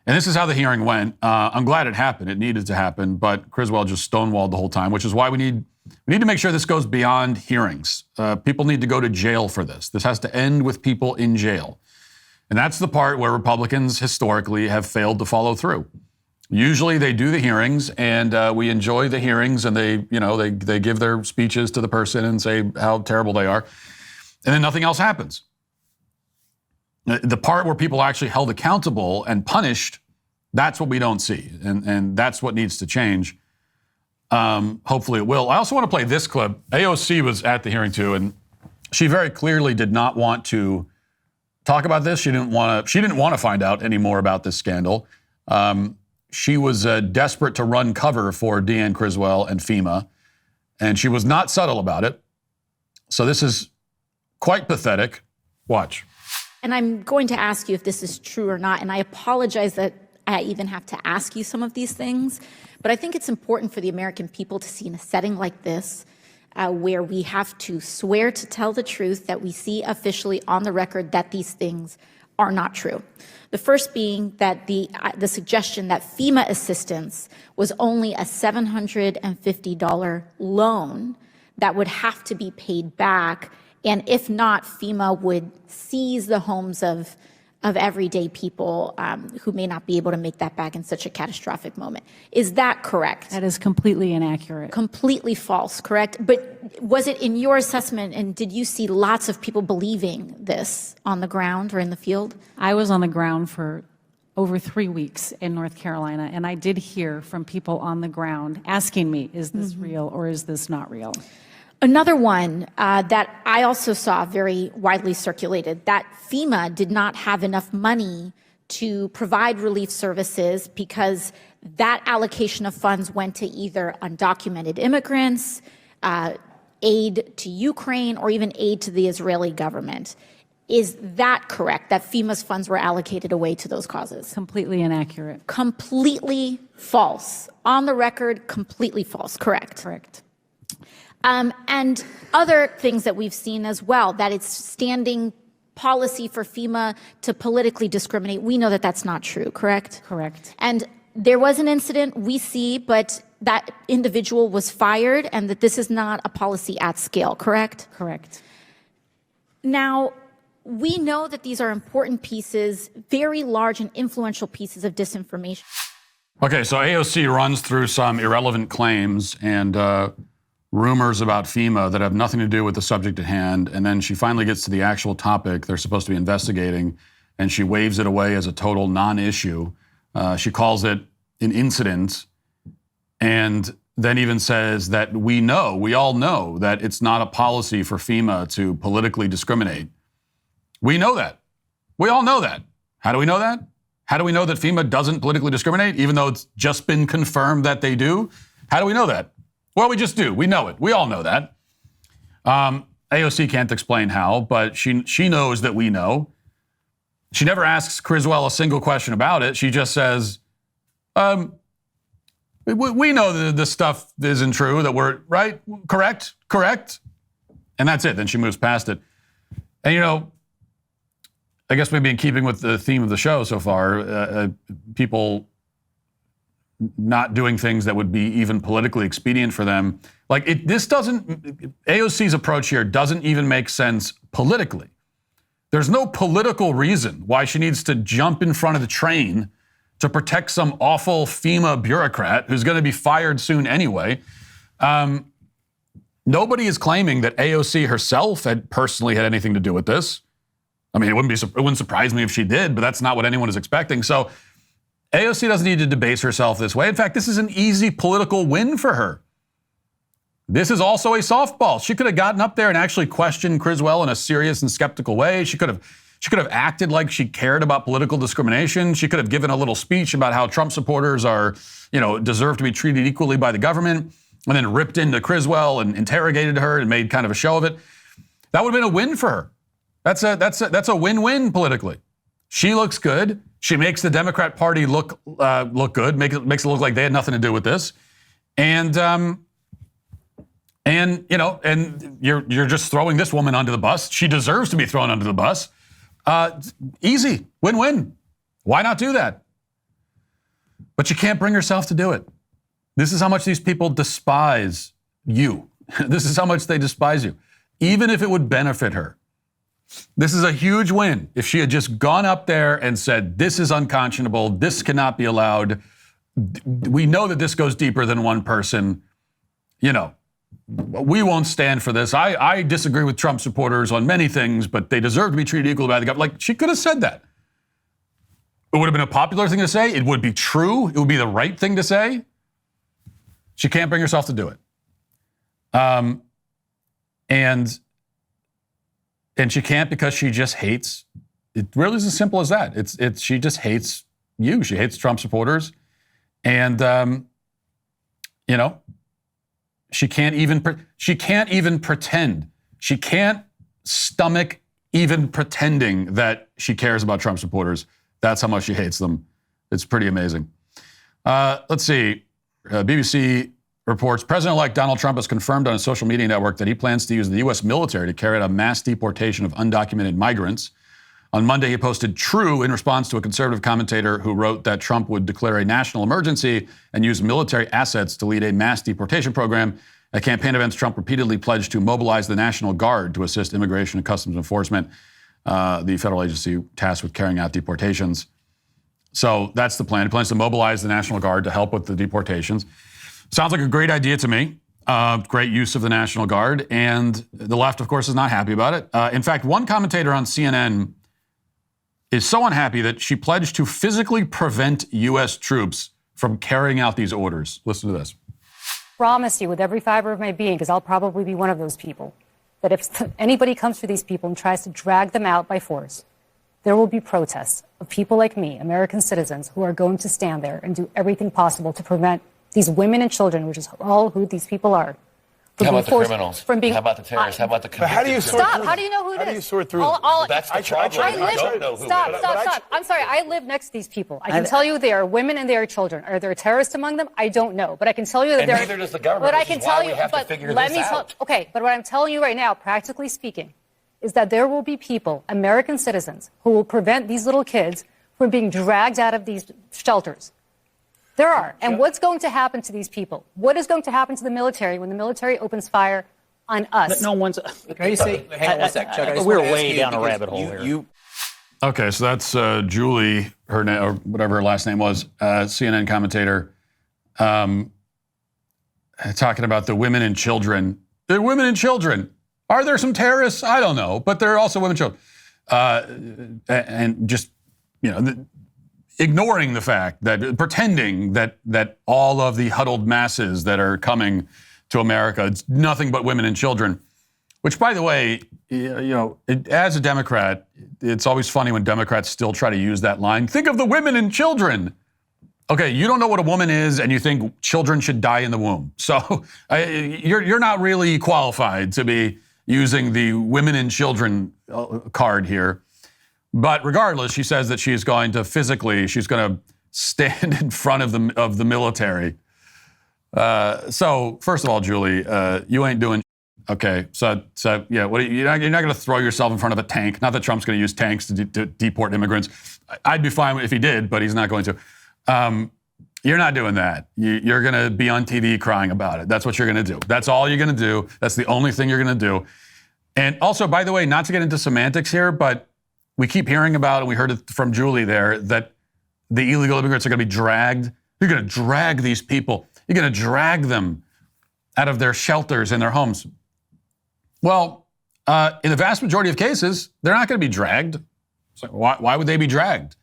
And this is how the hearing went. I'm glad it happened. It needed to happen, but Criswell just stonewalled the whole time, which is why we need to make sure this goes beyond hearings. People need to go to jail for this. This has to end with people in jail. And that's the part where Republicans historically have failed to follow through. Usually they do the hearings, and we enjoy the hearings, and they give their speeches to the person and say how terrible they are. And then nothing else happens. The part where people are actually held accountable and punished, that's what we don't see. And that's what needs to change. Hopefully it will. I also want to play this clip. AOC was at the hearing too, and she very clearly did not want to talk about this. She didn't want to find out any more about this scandal. She was desperate to run cover for Deanne Criswell and FEMA, and she was not subtle about it. So this is quite pathetic. Watch. And I'm going to ask you if this is true or not, and I apologize that I even have to ask you some of these things, but I think it's important for the American people to see in a setting like this where we have to swear to tell the truth, that we see officially on the record that these things are not true. The first being that the suggestion that FEMA assistance was only a $750 loan that would have to be paid back, and if not, FEMA would seize the homes of everyday people who may not be able to make that back in such a catastrophic moment. Is that correct? That is completely inaccurate. Completely false, correct? But was it in your assessment, and did you see lots of people believing this on the ground or in the field? I was on the ground for over 3 weeks in North Carolina, and I did hear from people on the ground asking me, is this real or is this not real? Another one that I also saw very widely circulated, that FEMA did not have enough money to provide relief services because that allocation of funds went to either undocumented immigrants, aid to Ukraine, or even aid to the Israeli government. Is that correct, that FEMA's funds were allocated away to those causes? Completely inaccurate. Completely false. On the record, completely false, correct? Correct. And other things that we've seen as well, that it's standing policy for FEMA to politically discriminate. We know that that's not true, correct? Correct. And there was an incident we see, but that individual was fired, and that this is not a policy at scale, correct? Correct. Now, we know that these are important pieces, very large and influential pieces of disinformation. Okay, so AOC runs through some irrelevant claims and rumors about FEMA that have nothing to do with the subject at hand, and then she finally gets to the actual topic they're supposed to be investigating, and she waves it away as a total non-issue. She calls it an incident, and then even says that we all know that it's not a policy for FEMA to politically discriminate. We know that. We all know that. How do we know that? How do we know that FEMA doesn't politically discriminate, even though it's just been confirmed that they do? How do we know that? Well, we just do. We know it. We all know that. AOC can't explain how, but she knows that we know. She never asks Criswell a single question about it. She just says, we know that this stuff isn't true, that we're, right? Correct. And that's it. Then she moves past it. And, I guess maybe in keeping with the theme of the show so far, people not doing things that would be even politically expedient for them. AOC's approach here doesn't even make sense politically. There's no political reason why she needs to jump in front of the train to protect some awful FEMA bureaucrat who's going to be fired soon anyway. Nobody is claiming that AOC herself had personally had anything to do with this. I mean, it wouldn't surprise me if she did, but that's not what anyone is expecting. So AOC doesn't need to debase herself this way. In fact, this is an easy political win for her. This is also a softball. She could have gotten up there and actually questioned Criswell in a serious and skeptical way. She could have acted like she cared about political discrimination. She could have given a little speech about how Trump supporters deserve to be treated equally by the government, and then ripped into Criswell and interrogated her and made kind of a show of it. That would have been a win for her. That's a win-win politically. She looks good. She makes the Democrat Party look good. Makes it look like they had nothing to do with this. And you're just throwing this woman under the bus. She deserves to be thrown under the bus. Easy, win-win. Why not do that? But you can't bring yourself to do it. This is how much these people despise you. This is how much they despise you. Even if it would benefit her. This is a huge win. If she had just gone up there and said, this is unconscionable, this cannot be allowed. We know that this goes deeper than one person. We won't stand for this. I disagree with Trump supporters on many things, but they deserve to be treated equally by the government. Like, she could have said that. It would have been a popular thing to say. It would be true. It would be the right thing to say. She can't bring herself to do it. And she can't because she just hates. It really is as simple as that. She just hates you. She hates Trump supporters. And, she can't even pretend. She can't stomach even pretending that she cares about Trump supporters. That's how much she hates them. It's pretty amazing. Let's see. BBC reports President-elect Donald Trump has confirmed on a social media network that he plans to use the U.S. military to carry out a mass deportation of undocumented migrants. On Monday, he posted "True" in response to a conservative commentator who wrote that Trump would declare a national emergency and use military assets to lead a mass deportation program. At campaign events, Trump repeatedly pledged to mobilize the National Guard to assist Immigration and Customs Enforcement, the federal agency tasked with carrying out deportations. So that's the plan. He plans to mobilize the National Guard to help with the deportations. Sounds like a great idea to me. Great use of the National Guard. And the left, of course, is not happy about it. In fact, one commentator on CNN is so unhappy that she pledged to physically prevent U.S. troops from carrying out these orders. Listen to this. Promise you with every fiber of my being, because I'll probably be one of those people, that if anybody comes for these people and tries to drag them out by force, there will be protests of people like me, American citizens, who are going to stand there and do everything possible to prevent these women and children, which is all who these people are. How about the criminals? How about the terrorists? How about the convicted? How do you stop? How do you know who it is? How do you sort through That's the problem. I don't know who it is. Stop. I'm sorry. I live next to these people. I can tell you they are women and they are children. Are there terrorists among them? I don't know. But I can tell you that and neither does the government. But I can tell you. We have to figure this out. Okay, but what I'm telling you right now, practically speaking, is that there will be people, American citizens, who will prevent these little kids from being dragged out of these shelters. There are. And what's going to happen to these people? What is going to happen to the military when the military opens fire on us? No one's. Can you say? Hang on one sec, Chuck. We're way down a rabbit hole here. Okay, so that's Julie, her name, or whatever her last name was, CNN commentator, talking about the women and children. The women and children. Are there some terrorists? I don't know, but there are also women and children. And just, ignoring the fact that, pretending that all of the huddled masses that are coming to America, it's nothing but women and children, which, by the way, as a Democrat, it's always funny when Democrats still try to use that line. Think of the women and children. Okay, you don't know what a woman is, and you think children should die in the womb. So you're not really qualified to be using the women and children card here. But regardless, she says that she's going to stand in front of the military. So first of all, Julie, you ain't doing. Okay, so yeah, you're not going to throw yourself in front of a tank. Not that Trump's going to use tanks to deport immigrants. I'd be fine if he did, but he's not going to. You're not doing that. You're going to be on TV crying about it. That's what you're going to do. That's all you're going to do. That's the only thing you're going to do. And also, by the way, not to get into semantics here, but we keep hearing about, and we heard it from Julie there, that the illegal immigrants are going to be dragged. You're going to drag these people. You're going to drag them out of their shelters and their homes. Well, in the vast majority of cases, they're not going to be dragged. So why would they be dragged?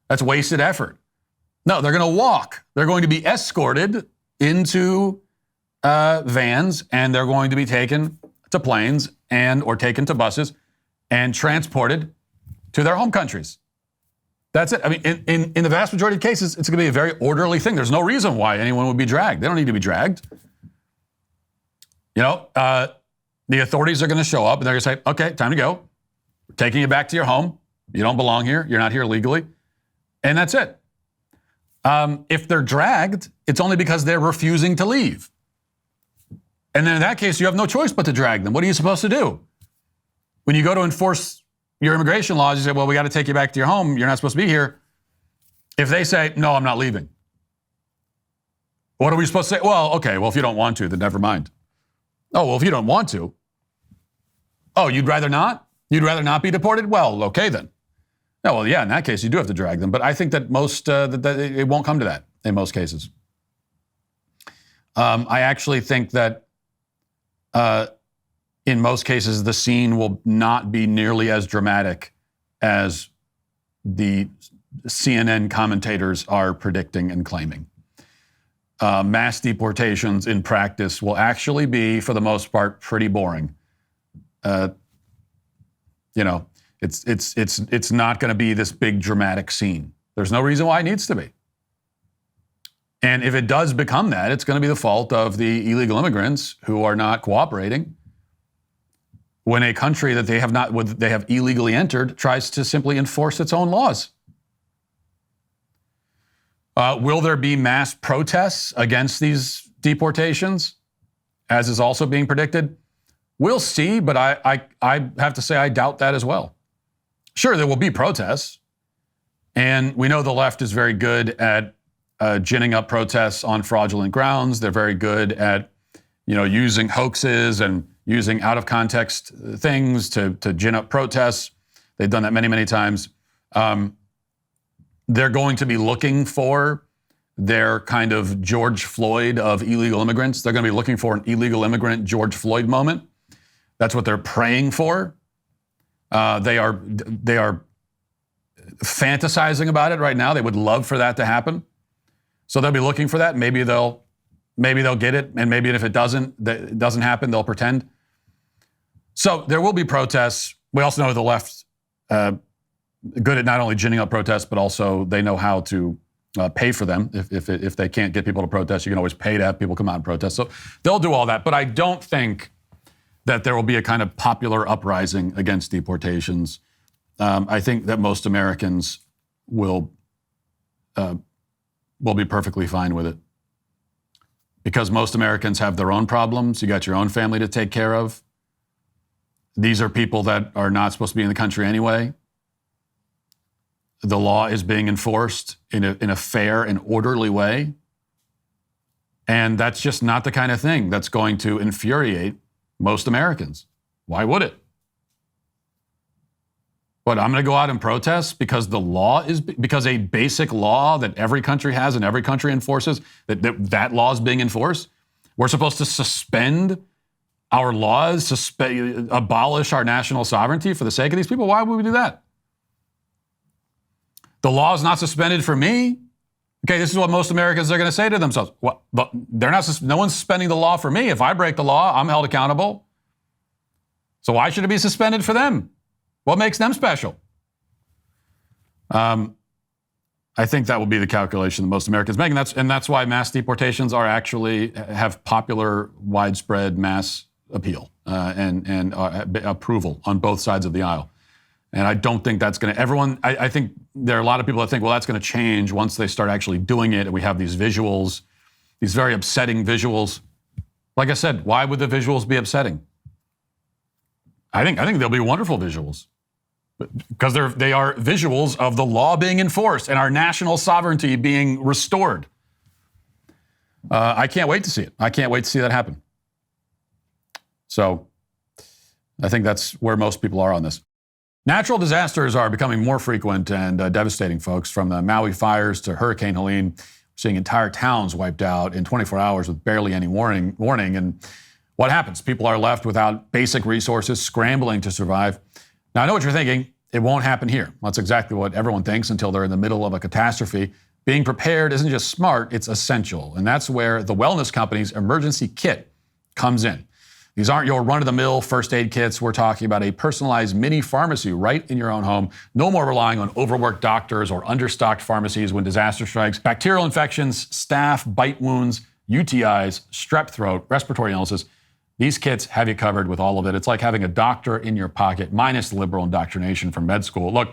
That's wasted effort. No, they're going to walk. They're going to be escorted into vans, and they're going to be taken to planes or taken to buses and transported to their home countries. That's it. I mean, in the vast majority of cases, it's going to be a very orderly thing. There's no reason why anyone would be dragged. They don't need to be dragged. The authorities are going to show up, and they're going to say, okay, time to go. We're taking you back to your home. You don't belong here. You're not here legally. And that's it. If they're dragged, it's only because they're refusing to leave. And then in that case, you have no choice but to drag them. What are you supposed to do? When you go to enforce your immigration laws, you say, well, we got to take you back to your home. You're not supposed to be here. If they say, no, I'm not leaving. What are we supposed to say? Well, okay, well, if you don't want to, then never mind. Oh, well, if you don't want to. Oh, you'd rather not? You'd rather not be deported? Well, okay then. No, well, yeah, in that case, you do have to drag them. But I think that that it won't come to that in most cases. I actually think that in most cases, the scene will not be nearly as dramatic as the CNN commentators are predicting and claiming. Mass deportations in practice will actually be, for the most part, pretty boring. It's not going to be this big dramatic scene. There's no reason why it needs to be. And if it does become that, it's going to be the fault of the illegal immigrants who are not cooperating when a country that they have illegally entered tries to simply enforce its own laws. Will there be mass protests against these deportations, as is also being predicted? We'll see, but I have to say I doubt that as well. Sure, there will be protests, and we know the left is very good at ginning up protests on fraudulent grounds. They're very good at, using hoaxes and using out of context things to gin up protests. They've done that many, many times. They're going to be looking for their kind of George Floyd of illegal immigrants. They're going to be looking for an illegal immigrant George Floyd moment. That's what they're praying for. They are fantasizing about it right now. They would love for that to happen. So they'll be looking for that. Maybe they'll get it, and maybe if it doesn't happen, they'll pretend. So there will be protests. We also know the left good at not only ginning up protests, but also they know how to pay for them. If they can't get people to protest, you can always pay to have people come out and protest. So they'll do all that. But I don't think that there will be a kind of popular uprising against deportations. I think that most Americans will be perfectly fine with it. Because most Americans have their own problems. You got your own family to take care of. These are people that are not supposed to be in the country anyway. The law is being enforced in a fair and orderly way. And that's just not the kind of thing that's going to infuriate most Americans. Why would it? But I'm going to go out and protest because because a basic law that every country has and every country enforces, that law is being enforced. We're supposed to suspend our laws, abolish our national sovereignty for the sake of these people. Why would we do that? The law is not suspended for me. Okay, this is what most Americans are going to say to themselves. Well, but they're not. No one's suspending the law for me. If I break the law, I'm held accountable. So why should it be suspended for them? What makes them special? I think that will be the calculation that most Americans make, and that's why mass deportations have popular, widespread mass appeal and approval on both sides of the aisle. And I don't think that's going to, I think there are a lot of people that think, well, that's going to change once they start actually doing it and we have these visuals, these very upsetting visuals. Like I said, why would the visuals be upsetting? I think they'll be wonderful visuals because they are visuals of the law being enforced and our national sovereignty being restored. I can't wait to see it. I can't wait to see that happen. So I think that's where most people are on this. Natural disasters are becoming more frequent and devastating, folks, from the Maui fires to Hurricane Helene. We're seeing entire towns wiped out in 24 hours with barely any warning. And what happens? People are left without basic resources, scrambling to survive. Now, I know what you're thinking. It won't happen here. Well, that's exactly what everyone thinks until they're in the middle of a catastrophe. Being prepared isn't just smart, it's essential. And that's where the wellness company's emergency kit comes in. These aren't your run-of-the-mill first aid kits. We're talking about a personalized mini pharmacy right in your own home. No more relying on overworked doctors or understocked pharmacies when disaster strikes. Bacterial infections, staph, bite wounds, UTIs, strep throat, respiratory illnesses. These kits have you covered with all of it. It's like having a doctor in your pocket, minus the liberal indoctrination from med school. Look,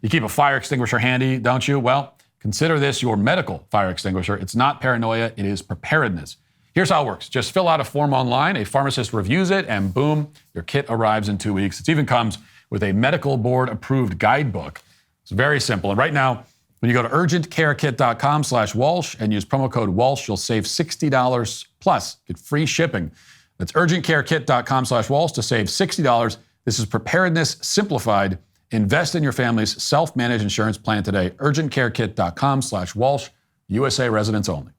you keep a fire extinguisher handy, don't you? Well, consider this your medical fire extinguisher. It's not paranoia, it is preparedness. Here's how it works. Just fill out a form online, a pharmacist reviews it, and boom, your kit arrives in 2 weeks. It even comes with a medical board approved guidebook. It's very simple. And right now, when you go to urgentcarekit.com/Walsh and use promo code Walsh, you'll save $60 plus. Get free shipping. That's urgentcarekit.com/Walsh to save $60. This is preparedness simplified. Invest in your family's self-managed insurance plan today. urgentcarekit.com/Walsh, USA residents only.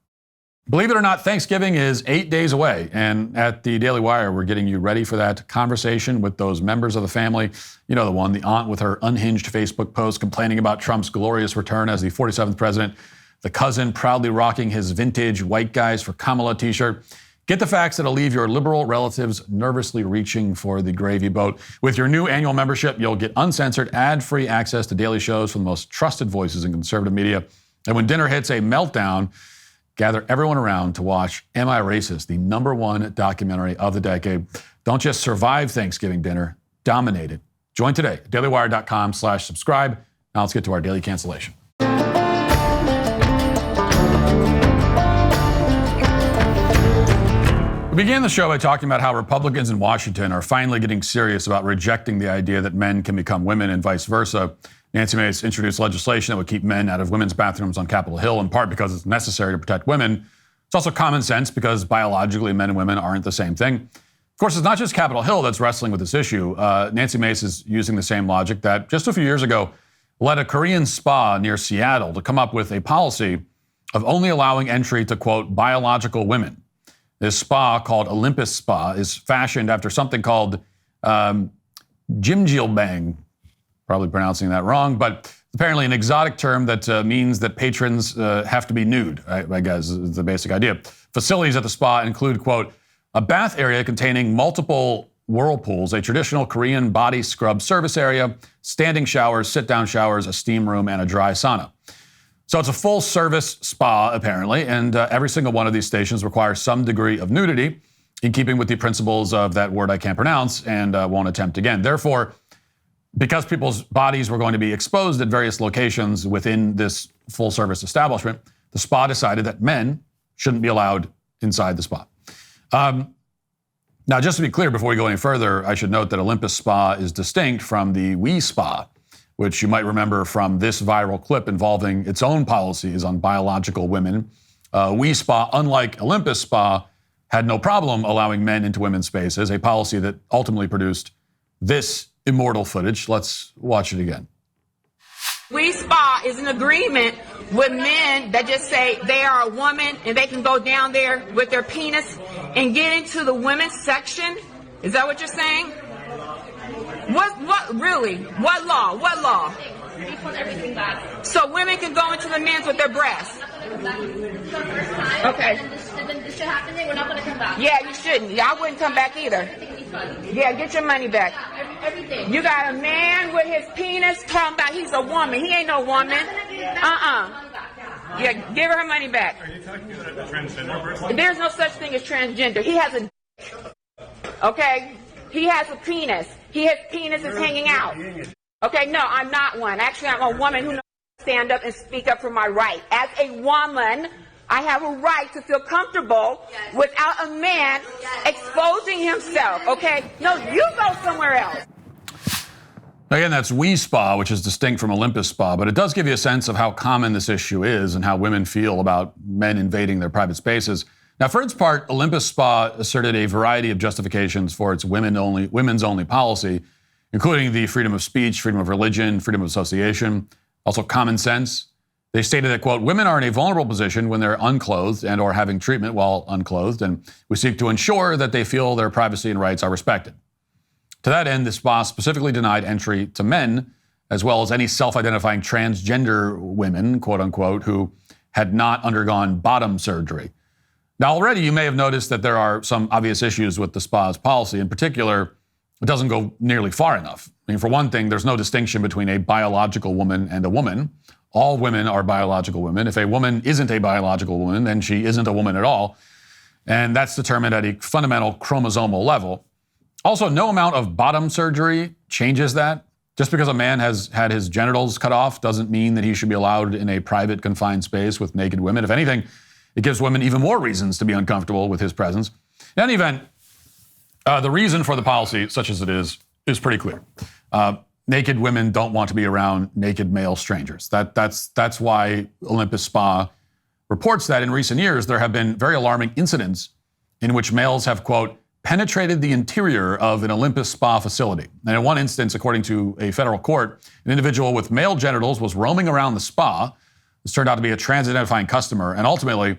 Believe it or not, Thanksgiving is 8 days away. And at the Daily Wire, we're getting you ready for that conversation with those members of the family. You know, the aunt with her unhinged Facebook post complaining about Trump's glorious return as the 47th president. The cousin proudly rocking his vintage White Guys for Kamala t-shirt. Get the facts that'll leave your liberal relatives nervously reaching for the gravy boat. With your new annual membership, you'll get uncensored, ad-free access to daily shows from the most trusted voices in conservative media. And when dinner hits a meltdown, gather everyone around to watch Am I Racist, the #1 documentary of the decade. Don't just survive Thanksgiving dinner, dominate it. Join today, dailywire.com/subscribe. Now let's get to our daily cancellation. We began the show by talking about how Republicans in Washington are finally getting serious about rejecting the idea that men can become women and vice versa. Nancy Mace introduced legislation that would keep men out of women's bathrooms on Capitol Hill, in part because it's necessary to protect women. It's also common sense because biologically men and women aren't the same thing. Of course, it's not just Capitol Hill that's wrestling with this issue. Nancy Mace is using the same logic that just a few years ago led a Korean spa near Seattle to come up with a policy of only allowing entry to, quote, biological women. This spa, called Olympus Spa, is fashioned after something called Jimjilbang, probably pronouncing that wrong, but apparently an exotic term that means that patrons have to be nude, I guess is the basic idea. Facilities at the spa include, quote, a bath area containing multiple whirlpools, a traditional Korean body scrub service area, standing showers, sit-down showers, a steam room, and a dry sauna. So it's a full-service spa, apparently, and every single one of these stations requires some degree of nudity, in keeping with the principles of that word I can't pronounce and won't attempt again. Therefore, because people's bodies were going to be exposed at various locations within this full-service establishment, the spa decided that men shouldn't be allowed inside the spa. Now, just to be clear, before we go any further, I should note that Olympus Spa is distinct from the We Spa, which you might remember from this viral clip involving its own policies on biological women. We Spa, unlike Olympus Spa, had no problem allowing men into women's spaces, a policy that ultimately produced this immortal footage. Let's watch it again. We Spa is an agreement with men that just say they are a woman and they can go down there with their penis and get into the women's section. Is that what you're saying? What really? What law? What law? So women can go into the men's with their breasts. Okay. Then this should happen. We're not going to come back. Yeah, you shouldn't. Yeah, I wouldn't come back either. Yeah, get your money back. Everything. You got a man with his penis talking about he's a woman. He ain't no woman. Yeah, give her money back. Are you talking about a transgender person? There's no such thing as transgender. He has a okay? He has a penis. His penis is hanging out. Okay, no, I'm not one. Actually, I'm a woman who knows how to stand up and speak up for my right. As a woman, I have a right to feel comfortable without a man exposing himself, okay? No, you go somewhere else. Again, that's We Spa, which is distinct from Olympus Spa, but it does give you a sense of how common this issue is and how women feel about men invading their private spaces. Now, for its part, Olympus Spa asserted a variety of justifications for its women's only policy, including the freedom of speech, freedom of religion, freedom of association, also common sense. They stated that, quote, women are in a vulnerable position when they're unclothed and or having treatment while unclothed, and we seek to ensure that they feel their privacy and rights are respected. To that end, the spa specifically denied entry to men, as well as any self-identifying transgender women, quote unquote, who had not undergone bottom surgery. Now, already you may have noticed that there are some obvious issues with the spa's policy. In particular, it doesn't go nearly far enough. I mean, for one thing, there's no distinction between a biological woman and a woman. All women are biological women. If a woman isn't a biological woman, then she isn't a woman at all. And that's determined at a fundamental chromosomal level. Also, no amount of bottom surgery changes that. Just because a man has had his genitals cut off doesn't mean that he should be allowed in a private, confined space with naked women. If anything, it gives women even more reasons to be uncomfortable with his presence. In any event, the reason for the policy, such as it is pretty clear. Naked women don't want to be around naked male strangers. That's why Olympus Spa reports that in recent years there have been very alarming incidents in which males have, quote, penetrated the interior of an Olympus Spa facility. And in one instance, according to a federal court, an individual with male genitals was roaming around the spa. This turned out to be a trans-identifying customer, and ultimately,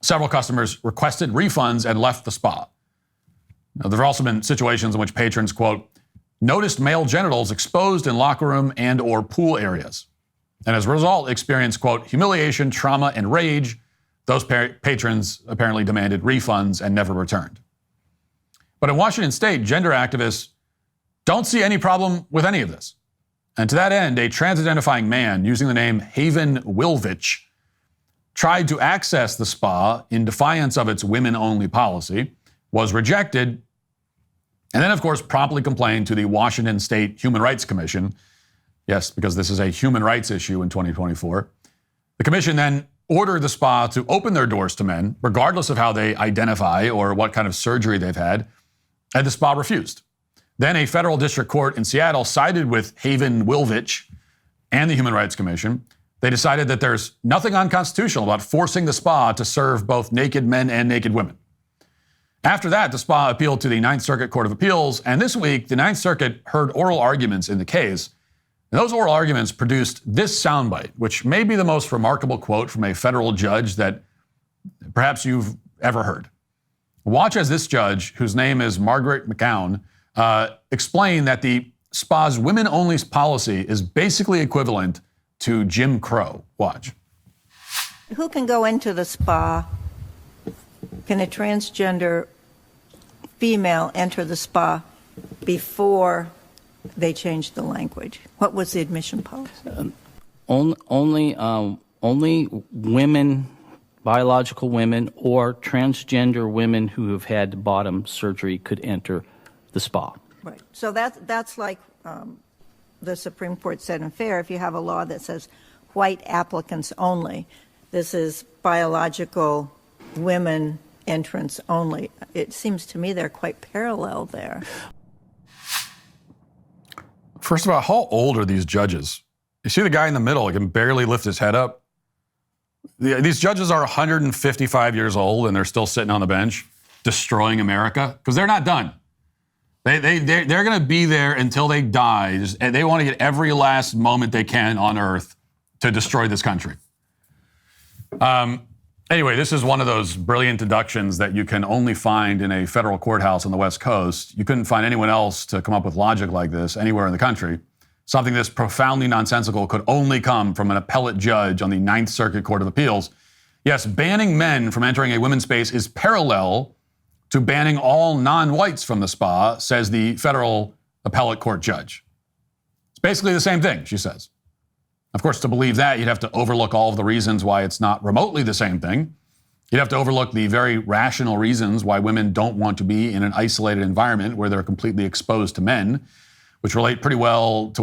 several customers requested refunds and left the spa. Now, there have also been situations in which patrons, quote, noticed male genitals exposed in locker room and or pool areas. And as a result, experienced, quote, humiliation, trauma, and rage. Those patrons apparently demanded refunds and never returned. But in Washington state, gender activists don't see any problem with any of this. And to that end, a trans-identifying man using the name Haven Wilvich tried to access the spa in defiance of its women-only policy, was rejected, and then, of course, promptly complained to the Washington State Human Rights Commission. Yes, because this is a human rights issue in 2024. The commission then order the spa to open their doors to men, regardless of how they identify or what kind of surgery they've had, and the spa refused. Then a federal district court in Seattle sided with Haven Wilvich and the Human Rights Commission. They decided that there's nothing unconstitutional about forcing the spa to serve both naked men and naked women. After that, the spa appealed to the Ninth Circuit Court of Appeals, and this week, the Ninth Circuit heard oral arguments in the case. And those oral arguments produced this soundbite, which may be the most remarkable quote from a federal judge that perhaps you've ever heard. Watch as this judge, whose name is Margaret McCown, explain that the spa's women-only policy is basically equivalent to Jim Crow. Watch. Who can go into the spa? Can a transgender female enter the spa before they changed the language? What was the admission policy? Only women, biological women, or transgender women who have had bottom surgery could enter the spa. Right. So that's like the Supreme Court said in Fair. If you have a law that says white applicants only, this is biological women entrance only. It seems to me they're quite parallel there. First of all, how old are these judges? You see the guy in the middle, he can barely lift his head up. These judges are 155 years old and they're still sitting on the bench destroying America because they're not done. They're going to be there until they die, and they want to get every last moment they can on earth to destroy this country. Anyway, this is one of those brilliant deductions that you can only find in a federal courthouse on the West Coast. You couldn't find anyone else to come up with logic like this anywhere in the country. Something this profoundly nonsensical could only come from an appellate judge on the Ninth Circuit Court of Appeals. Yes, banning men from entering a women's space is parallel to banning all non-whites from the spa, says the federal appellate court judge. It's basically the same thing, she says. Of course, to believe that, you'd have to overlook all of the reasons why it's not remotely the same thing. You'd have to overlook the very rational reasons why women don't want to be in an isolated environment where they're completely exposed to men, which relate pretty well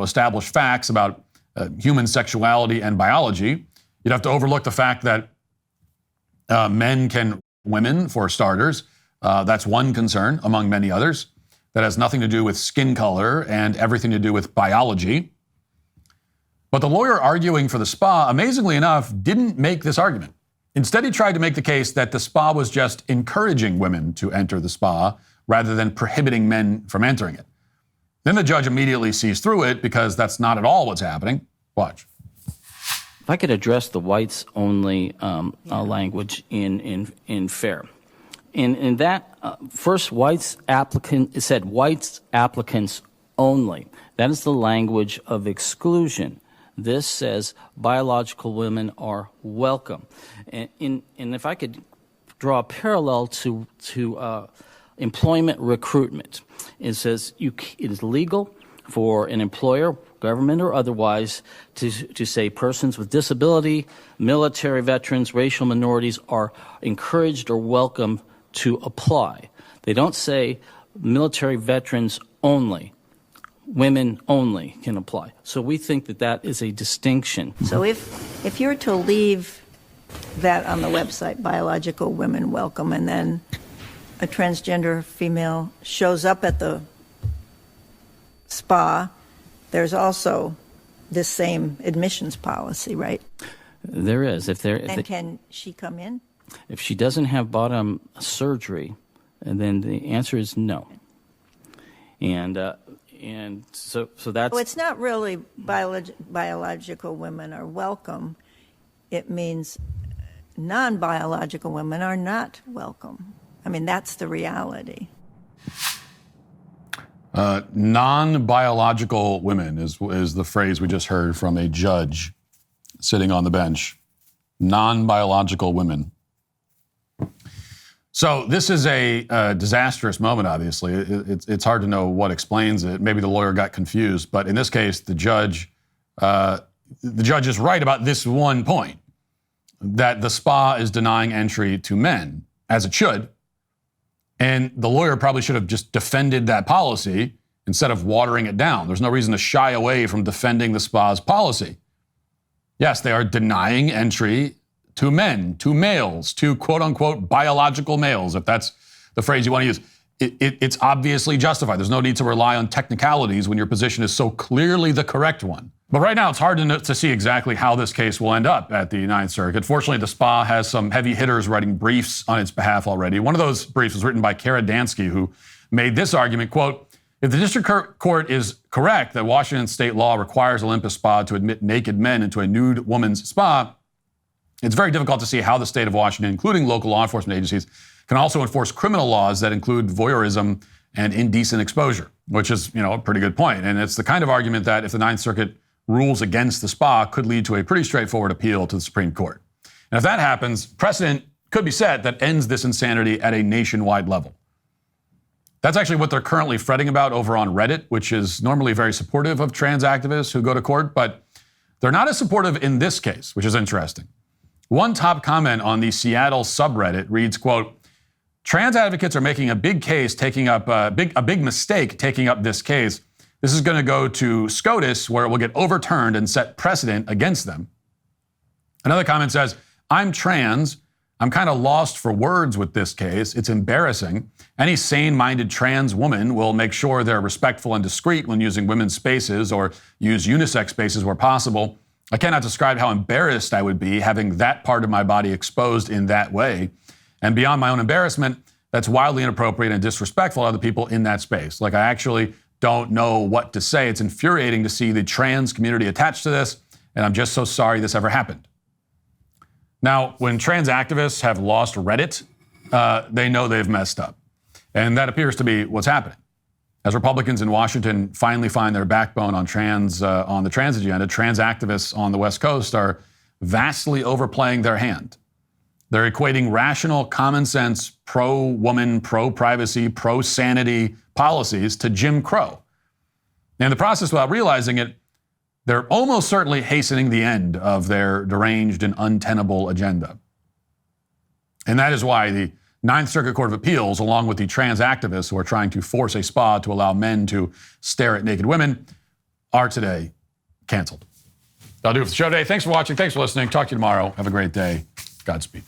established facts about human sexuality and biology. You'd have to overlook the fact that men can women, for starters. That's one concern among many others. That has nothing to do with skin color and everything to do with biology. But the lawyer arguing for the spa, amazingly enough, didn't make this argument. Instead, he tried to make the case that the spa was just encouraging women to enter the spa rather than prohibiting men from entering it. Then the judge immediately sees through it because that's not at all what's happening. Watch. If I could address the whites-only language in Fair. In that first whites applicant, it said whites applicants only. That is the language of exclusion. This says biological women are welcome. And if I could draw a parallel to employment recruitment, it says it is legal for an employer, government or otherwise, to say persons with disability, military veterans, racial minorities are encouraged or welcome to apply. They don't say military veterans only. Women only can apply. So we think that is a distinction. So if you're to leave that on the website, biological women welcome, and then a transgender female shows up at the spa, there's also this same admissions policy, right? There is. Can she come in? If she doesn't have bottom surgery, then the answer is no. And so that's... Well, it's not really biological women are welcome. It means non-biological women are not welcome. I mean, that's the reality. Non-biological women is the phrase we just heard from a judge sitting on the bench. Non-biological women. So this is a disastrous moment, obviously. It's hard to know what explains it. Maybe the lawyer got confused. But in this case, the judge is right about this one point, that the spa is denying entry to men, as it should. And the lawyer probably should have just defended that policy instead of watering it down. There's no reason to shy away from defending the spa's policy. Yes, they are denying entry to men, to males, to quote unquote biological males, if that's the phrase you want to use. It's obviously justified. There's no need to rely on technicalities when your position is so clearly the correct one. But right now, it's hard to see exactly how this case will end up at the Ninth Circuit. Fortunately, the SPA has some heavy hitters writing briefs on its behalf already. One of those briefs was written by Kara Dansky, who made this argument, quote, if the district court is correct that Washington state law requires Olympus Spa to admit naked men into a nude woman's spa, it's very difficult to see how the state of Washington, including local law enforcement agencies, can also enforce criminal laws that include voyeurism and indecent exposure, which is, a pretty good point. And it's the kind of argument that if the Ninth Circuit rules against the SPA could lead to a pretty straightforward appeal to the Supreme Court. And if that happens, precedent could be set that ends this insanity at a nationwide level. That's actually what they're currently fretting about over on Reddit, which is normally very supportive of trans activists who go to court, but they're not as supportive in this case, which is interesting. One top comment on the Seattle subreddit reads, quote, trans advocates are making a big case, taking up a big mistake taking up this case. This is going to go to SCOTUS, where it will get overturned and set precedent against them. Another comment says, I'm trans. I'm kind of lost for words with this case. It's embarrassing. Any sane-minded trans woman will make sure they're respectful and discreet when using women's spaces or use unisex spaces where possible. I cannot describe how embarrassed I would be having that part of my body exposed in that way. And beyond my own embarrassment, that's wildly inappropriate and disrespectful to other people in that space. Like, I actually don't know what to say. It's infuriating to see the trans community attached to this, and I'm just so sorry this ever happened. Now, when trans activists have lost Reddit, they know they've messed up. And that appears to be what's happening. As Republicans in Washington finally find their backbone on the trans agenda, trans activists on the West Coast are vastly overplaying their hand. They're equating rational, common sense, pro-woman, pro-privacy, pro-sanity policies to Jim Crow. And in the process, without realizing it, they're almost certainly hastening the end of their deranged and untenable agenda. And that is why the Ninth Circuit Court of Appeals, along with the trans activists who are trying to force a spa to allow men to stare at naked women, are today canceled. That'll do it for the show today. Thanks for watching. Thanks for listening. Talk to you tomorrow. Have a great day. Godspeed.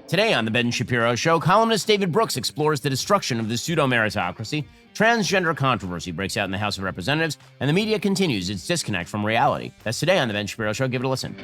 Today on The Ben Shapiro Show, columnist David Brooks explores the destruction of the pseudo-meritocracy, transgender controversy breaks out in the House of Representatives, and the media continues its disconnect from reality. That's today on The Ben Shapiro Show. Give it a listen.